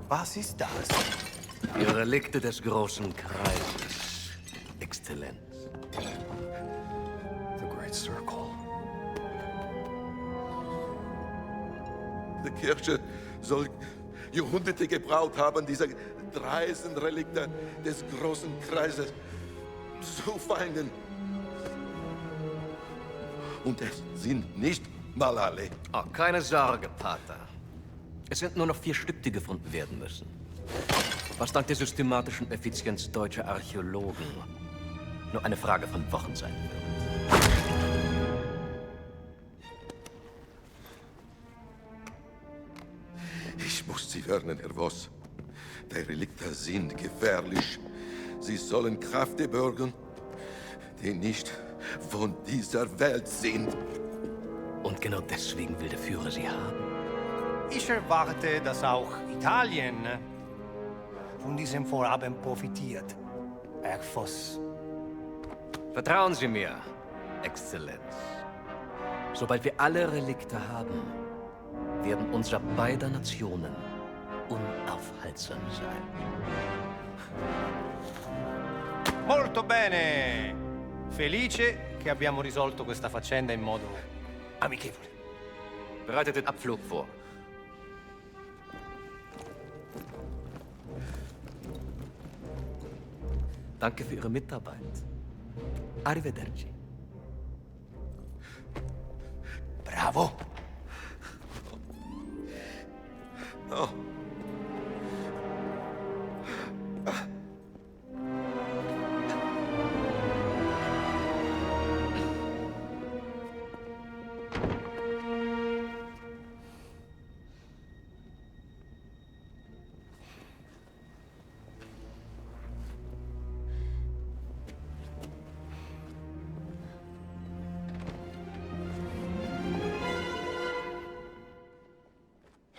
Was ist das? Die Relikte des großen Kreises, Exzellenz. The Great Circle. Die Kirche soll Jahrhunderte gebraucht haben, diese dreisten Relikte des großen Kreises zu finden. Und es sind nicht mal alle. Oh, keine Sorge, Pater. Es sind nur noch 4 Stück, die gefunden werden müssen. Was dank der systematischen Effizienz deutscher Archäologen nur eine Frage von Wochen sein wird. Ich muss Sie warnen, Herr Voss. Die Relikte sind gefährlich. Sie sollen Kräfte bürgen, die nicht von dieser Welt sind. Und genau deswegen will der Führer sie haben. Ich erwarte, dass auch Italien von diesem Vorhaben profitiert, Herr Voss. Vertrauen Sie mir, Exzellenz. Sobald wir alle Relikte haben, werden unsere beider Nationen unaufhaltsam sein. Molto bene! Felice che abbiamo risolto questa faccenda in modo amichevole. Bereitet den Abflug vor. Danke für Ihre Mitarbeit. Arrivederci. Bravo! Oh.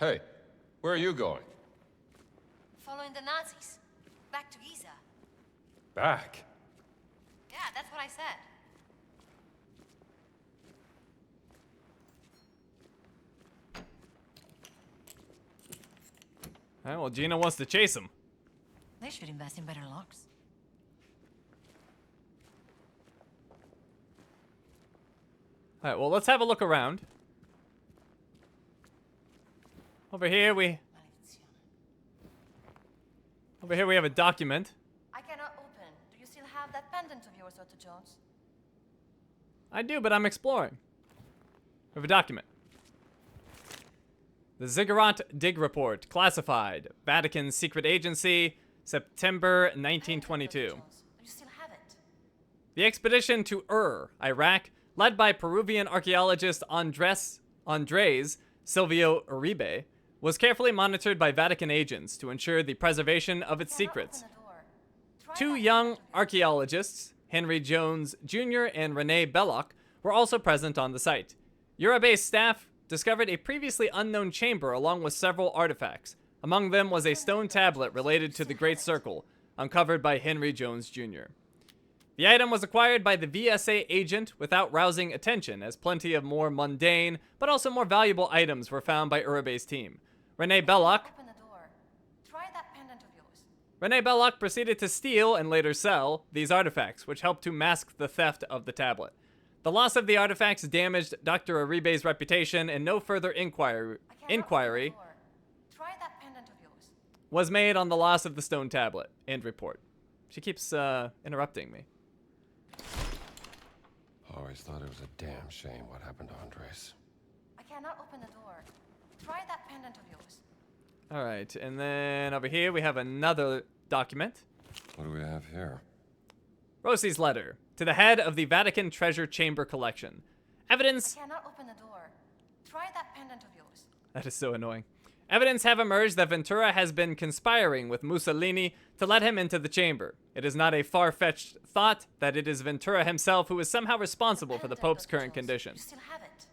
Hey, where are you going? Following the Nazis. Back to Giza. Back? Yeah, that's what I said. Alright, well, Gina wants to chase him. They should invest in better locks. Alright, well, let's have a look around. Over here we have a document. I cannot open. Do you still have that pendant of yours, Otto Jones? I do, but I'm exploring. We have a document. The Ziggurat Dig Report, classified. Vatican Secret Agency, September 1922. Do you still have it? The expedition to Iraq, led by Peruvian archaeologist Andres Silvio Uribe, was carefully monitored by Vatican agents to ensure the preservation of its secrets. 2 young archaeologists, Henry Jones Jr. and Rene Belloc, were also present on the site. Uribe's staff discovered a previously unknown chamber along with several artifacts. Among them was a stone tablet related to the Great Circle, uncovered by Henry Jones Jr. The item was acquired by the VSA agent without rousing attention, as plenty of more mundane, but also more valuable items were found by Uribe's team. Rene Belloc... Open the door. Try that pendant of yours. Rene Belloc proceeded to steal and later sell these artifacts, which helped to mask the theft of the tablet. The loss of the artifacts damaged Dr. Uribe's reputation, and no further inquiry was made on the loss of the stone tablet. End report. She keeps interrupting me. Always thought it was a damn shame what happened to Andres. I cannot open the door. Try that pendant of yours. All right, and then over here we have another document. What do we have here? Rossi's letter to the head of the Vatican Treasure Chamber Collection. Evidence... I cannot open the door. Try that pendant of yours. That is so annoying. Evidence have emerged that Ventura has been conspiring with Mussolini to let him into the chamber. It is not a far-fetched thought that it is Ventura himself who is somehow responsible for the Pope's current condition. You still have it.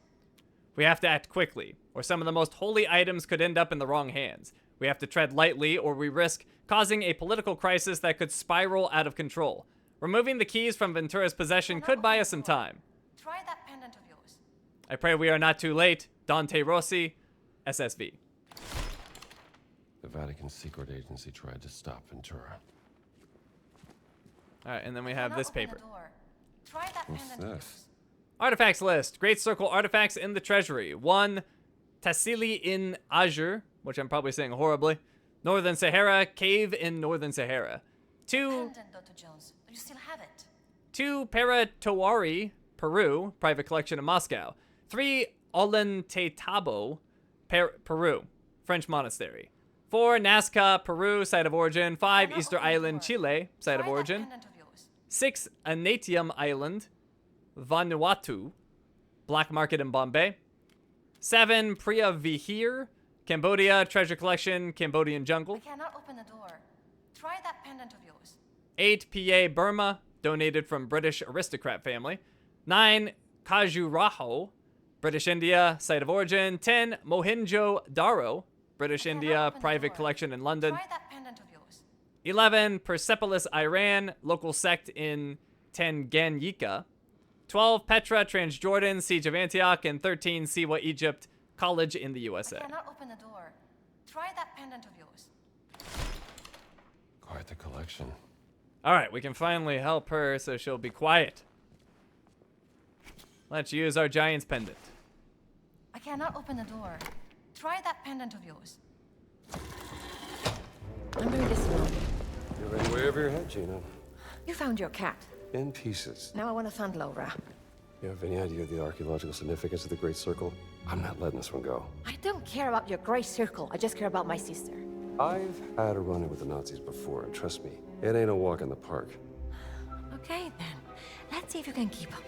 We have to act quickly, or some of the most holy items could end up in the wrong hands. We have to tread lightly, or we risk causing a political crisis that could spiral out of control. Removing the keys from Ventura's possession could buy us some time. Try that pendant of yours. I pray we are not too late. Dante Rossi, SSV. The Vatican secret agency tried to stop Ventura. All right, and then we have this paper. Try that What's pendant of this? yours. Artifacts list. Great Circle artifacts in the treasury. 1. Tassili in Azure, which I'm probably saying horribly. Northern Sahara. Cave in Northern Sahara. 2. Pendant, Dr. Jones. You still have it. 2. Paratowari, Peru. Private collection in Moscow. 3. Ollantaytambo, Peru. French monastery. 4. Nazca, Peru. Site of origin. 5. Easter Island, Chile. Site of origin. 6. Anatium Island, Vanuatu, black market in Bombay. 7. Priya Vihir, Cambodia, treasure collection, Cambodian jungle. I cannot open the door. Try that pendant of yours. 8. PA Burma, donated from British aristocrat family. 9. Khajuraho, British India, site of origin. 10. Mohenjo-Daro, British India, private collection in London. Try that pendant of yours. 11. Persepolis, Iran, local sect in Tanganyika. 12. Petra, Transjordan, Siege of Antioch. And 13. Siwa, Egypt, college in the USA. I cannot open the door. Try that pendant of yours. Quite the collection. All right, we can finally help her so she'll be quiet. Let's use our giant's pendant. I cannot open the door. Try that pendant of yours. I'm doing this alone. You're in way over your head, Gina. You found your cat. In pieces. Now I want to find Laura. You have any idea of the archaeological significance of the Great Circle? I'm not letting this one go. I don't care about your gray circle. I just care about my sister. I've had a run-in with the Nazis before, and trust me, it ain't a walk in the park. Okay, then. Let's see if you can keep up.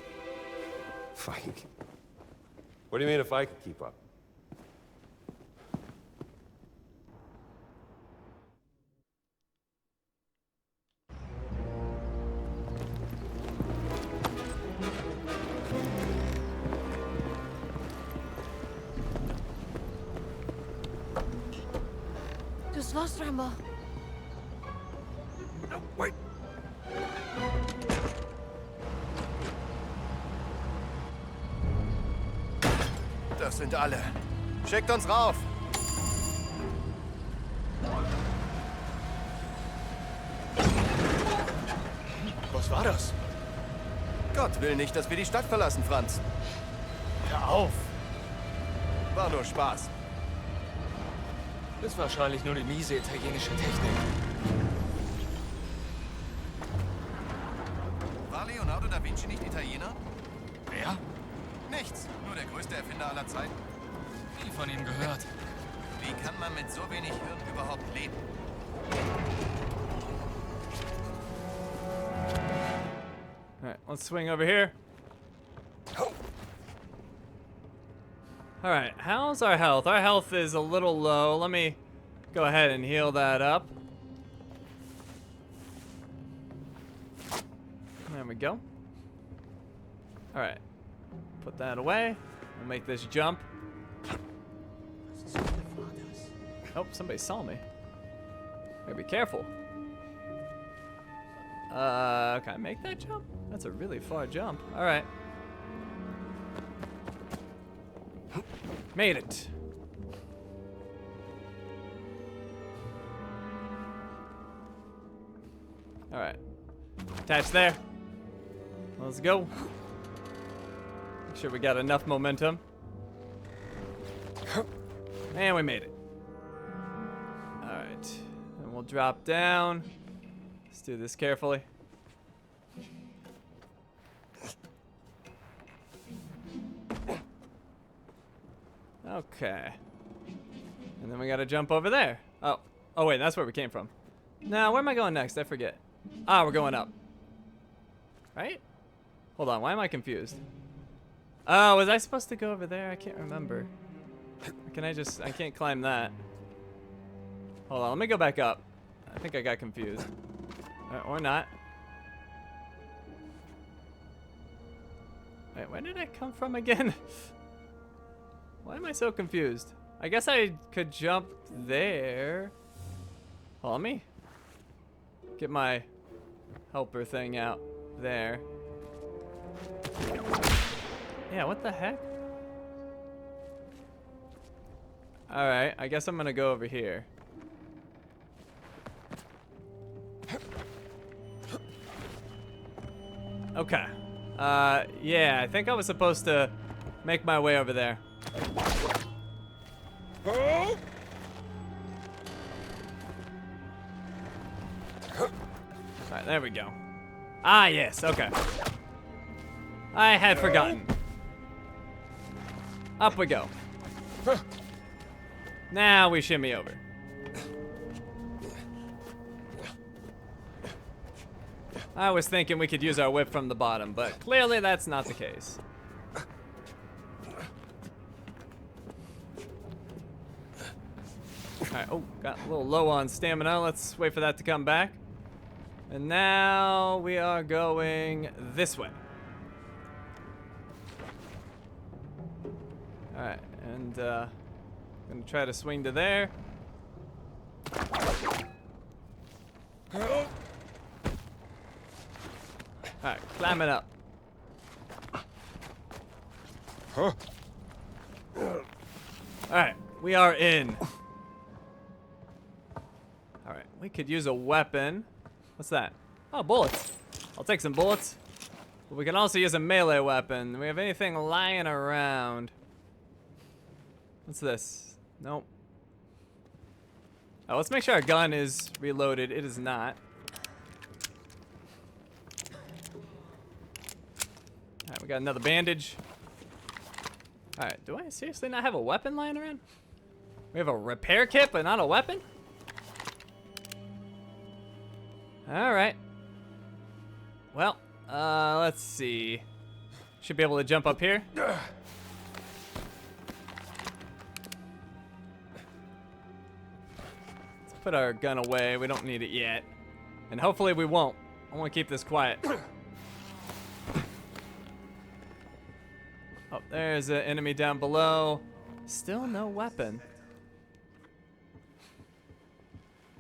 If I can keep... What do you mean if I can keep up? Just lost, Rambo. No, wait. Das sind alle. Schickt uns rauf. Was war das? Gott will nicht, dass wir die Stadt verlassen, Franz. Hör auf. War nur Spaß. Ist wahrscheinlich nur die miese italienische Technik. War Leonardo da Vinci nicht Italiener? Wer? Nichts. Nur der größte Erfinder aller Zeiten. Nie von ihm gehört. Wie kann man mit so wenig Hirn überhaupt leben? All right, let's swing over here. All right, how's our health? Our health is a little low. Let me go ahead and heal that up. There we go. All right, put that away. We'll make this jump. Oh, somebody saw me. Gotta be careful. Can I make that jump? That's a really far jump. All right. Made it. Alright. Attach there. Let's go. Make sure we got enough momentum. And we made it. Alright. And we'll drop down. Let's do this carefully. Okay. And then we gotta jump over there. Oh. Oh wait, that's where we came from. Now, where am I going next? I forget. Ah, we're going up. Right? Hold on, why am I confused? Oh, was I supposed to go over there? I can't remember. Can I just... I can't climb that. Hold on, let me go back up. I think I got confused. Or not. Wait, where did I come from again? Why am I so confused? I guess I could jump there. Hold on, let me get my helper thing out there. Yeah, what the heck? Alright, I guess I'm gonna go over here. Okay. Yeah, I think I was supposed to make my way over there. Alright, there we go. Ah, yes, okay. I had forgotten. Up we go. Now we shimmy over. I was thinking we could use our whip from the bottom, but clearly that's not the case. Alright, oh, got a little low on stamina. Let's wait for that to come back. And now we are going this way. Alright, and I'm gonna try to swing to there. Alright, climbing up. Alright, we are in. Alright, we could use a weapon. What's that? Oh, bullets. I'll take some bullets. But we can also use a melee weapon. Do we have anything lying around? What's this? Nope. Oh, let's make sure our gun is reloaded. It is not. Alright, we got another bandage. Alright, do I seriously not have a weapon lying around? We have a repair kit, but not a weapon? Alright. Well, let's see. Should be able to jump up here. Let's put our gun away. We don't need it yet. And hopefully we won't. I want to keep this quiet. Oh, there's an enemy down below. Still no weapon.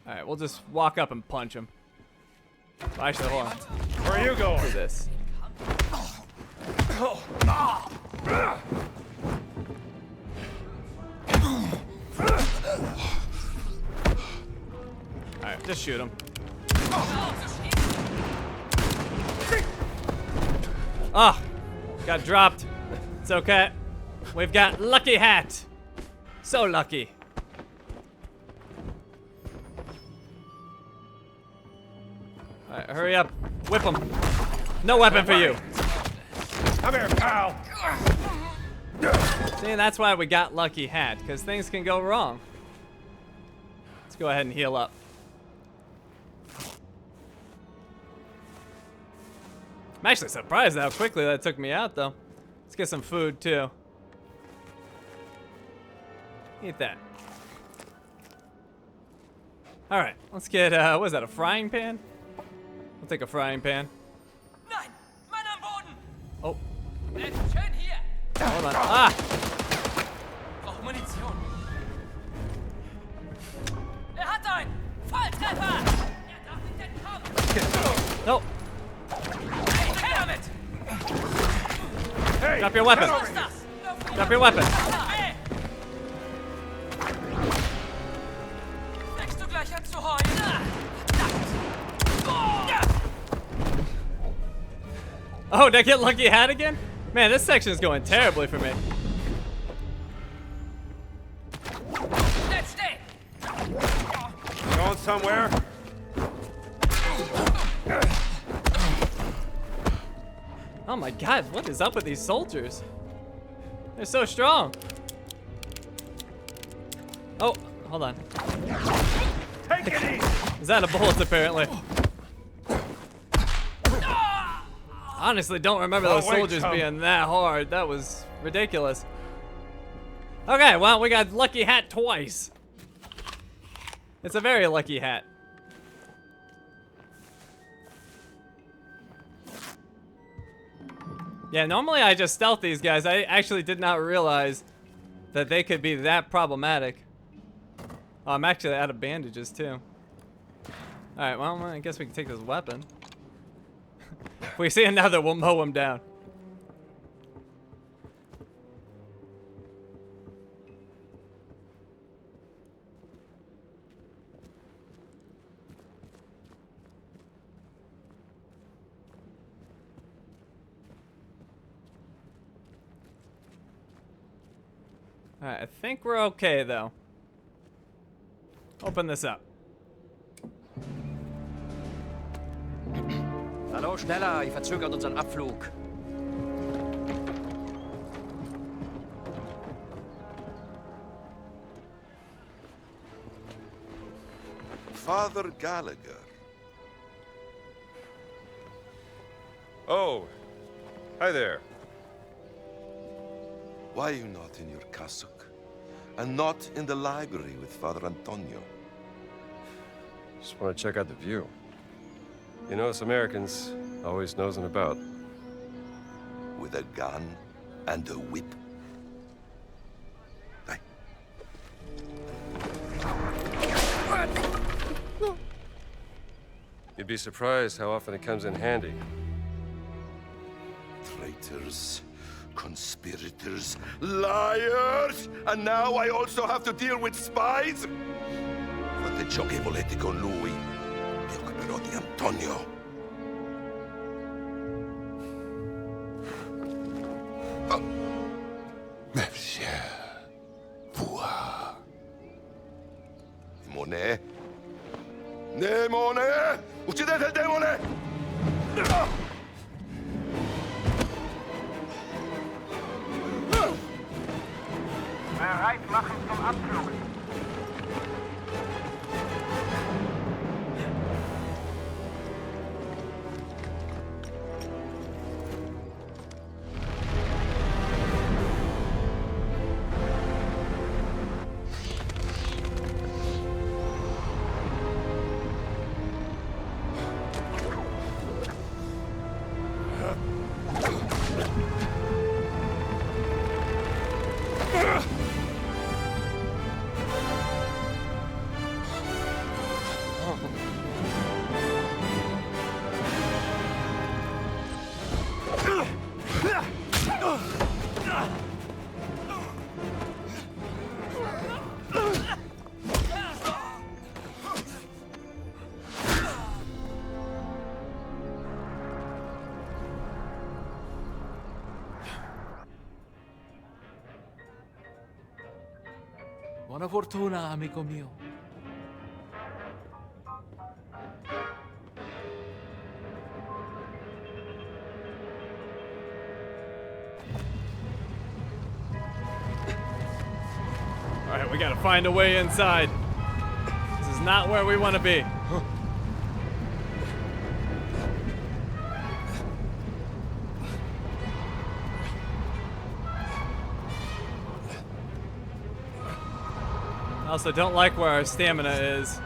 Alright, we'll just walk up and punch him. Oh, actually, hold on. Where are you going? Do this. Alright, just shoot him. Oh, got dropped. It's okay. We've got Lucky Hat. So lucky. Alright, hurry up. Whip him. No weapon for you. Come here, pal. See, that's why we got Lucky Hat, because things can go wrong. Let's go ahead and heal up. I'm actually surprised how quickly that took me out, though. Let's get some food, too. Eat that. Alright, let's get, what is that, a frying pan? I'll take a frying pan. Nein! Mann am Boden! Oh. Schön hier! Hold on. Ah! Brauche Munition. Hat einen! Volltreffer! Darf nicht entkommen! Nope. Hey, her damit! Hey, drop your weapon. Drop your weapon. Fängst du gleich an zu heulen? Verdammt! Oh, did I get lucky hat again? Man, this section is going terribly for me. Let's stay. Going somewhere? Oh my god, what is up with these soldiers? They're so strong. Oh, hold on. Take it easy. Is that a bullet apparently? Honestly, don't remember those soldiers being that hard. That was ridiculous. Okay, well, we got lucky hat twice. It's a very lucky hat. Yeah, normally I just stealth these guys. I actually did not realize that they could be that problematic. Oh, I'm actually out of bandages too. Alright, well, I guess we can take this weapon. If we see another, we'll mow him down. Alright, I think we're okay though. Open this up. Hallo, schneller, ihr verzögert unseren Abflug. Father Gallagher. Oh, hi there. Why are you not in your cassock? And not in the library with Father Antonio? Just want to check out the view. You know, us Americans always nosing about. With a gun and a whip. Hey. You'd be surprised how often it comes in handy. Traitors, conspirators, liars! And now I also have to deal with spies? Fate ciò che volete con lui. Mi occuperò di Antonio. Monsieur. Pouah. Demone? Demone! Uccidete il demone! Bereit machen zum Abflug. Buona fortuna, amico mio. Alright, we gotta find a way inside. This is not where we want to be. I also don't like where our stamina is.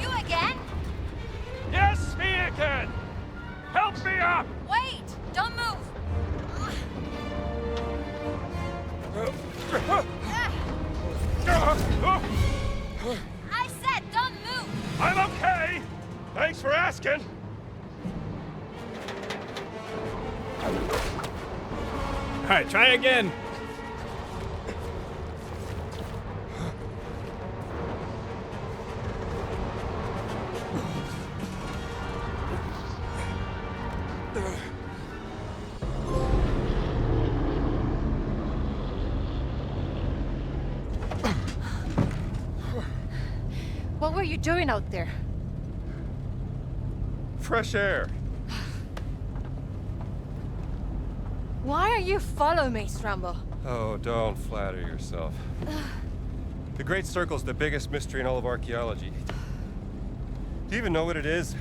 You again? Yes, me again! Help me up! Wait! Don't move! I said don't move! I'm okay! Thanks for asking! Alright, try again. What were you doing out there? Fresh air. Why are you following me, Strambo? Oh, don't flatter yourself. The Great Circle's the biggest mystery in all of archaeology. Do you even know what it is?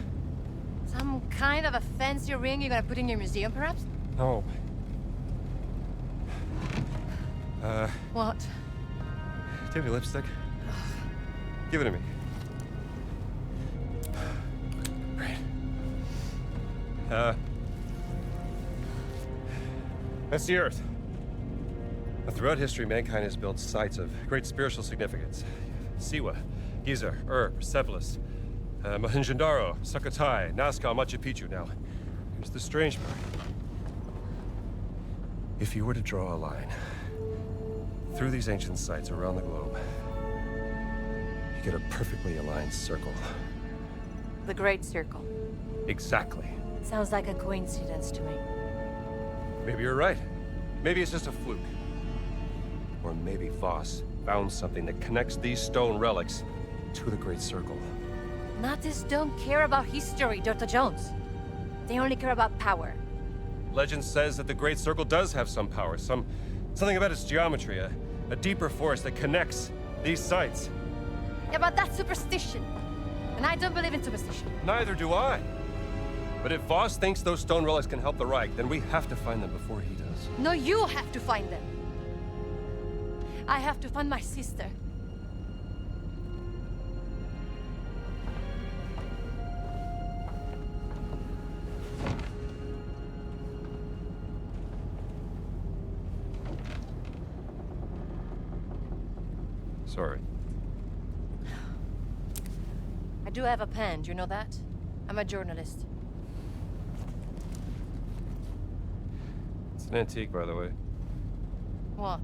Some kind of a fancy ring you're gonna put in your museum, perhaps? No. What? Do you have any lipstick? Give it to me. Great. That's the Earth. Throughout history, mankind has built sites of great spiritual significance. Siwa, Giza, Persepolis, Mohenjo-Daro, Sukhothai, Nazca, Machu Picchu. Now, here's the strange part. If you were to draw a line through these ancient sites around the globe, you get a perfectly aligned circle. The Great Circle. Exactly. Sounds like a coincidence to me. Maybe you're right. Maybe it's just a fluke. Or maybe Voss found something that connects these stone relics to the Great Circle. Nazis don't care about history, Dr. Jones. They only care about power. Legend says that the Great Circle does have some power, something about its geometry, a deeper force that connects these sites. Yeah, but that's superstition. And I don't believe in superstition. Neither do I. But if Voss thinks those stone relics can help the Reich, then we have to find them before he does. No, you have to find them. I have to find my sister. Sorry. I do have a pen, do you know that? I'm a journalist. It's an antique, by the way. What?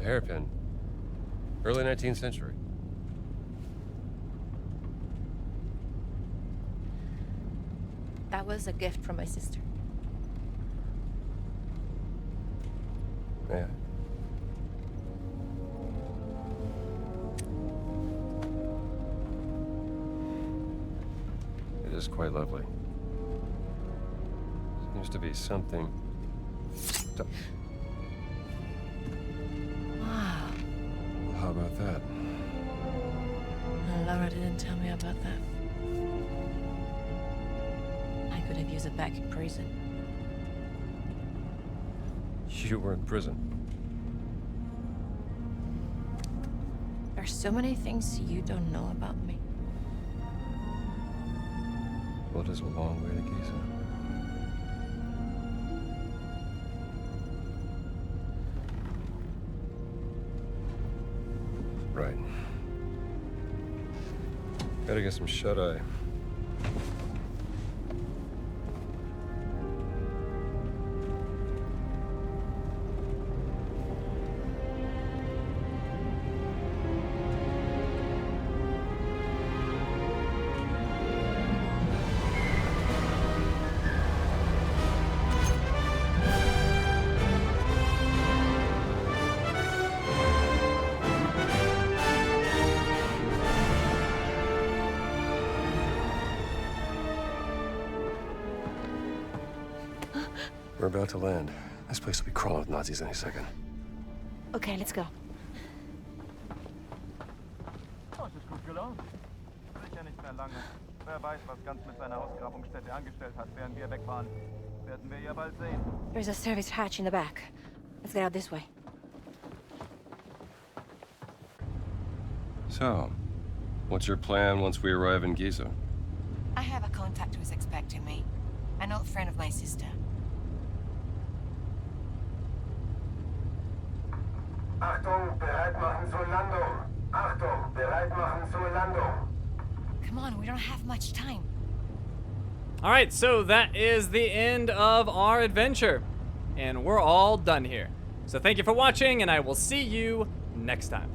A hairpin. Early 19th century. That was a gift from my sister. Yeah. It is quite lovely. Seems to be something. Wow. Well, how about that? Laura didn't tell me about that. I could have used it back in prison. You were in prison. There's so many things you don't know about me. Well, it is a long way to Giza. Right. Gotta get some shut-eye. We're about to land. This place will be crawling with Nazis any second. Okay, let's go. Oh, es ist gut gelaunt. Sicher nicht mehr lange. Wer weiß, was Ganz mit seiner Ausgrabungsstätte angestellt hat, während wir weg waren. Werden wir ja bald sehen. There's a service hatch in the back. Let's get out this way. So, what's your plan once we arrive in Giza? I have a contact who is expecting me. An old friend of my sister. Achtung, bereit machen zur Landung. Achtung, bereit machen zur Landung. Come on, we don't have much time. Alright, so that is the end of our adventure. and we're all done here. So thank you for watching, and I will see you next time.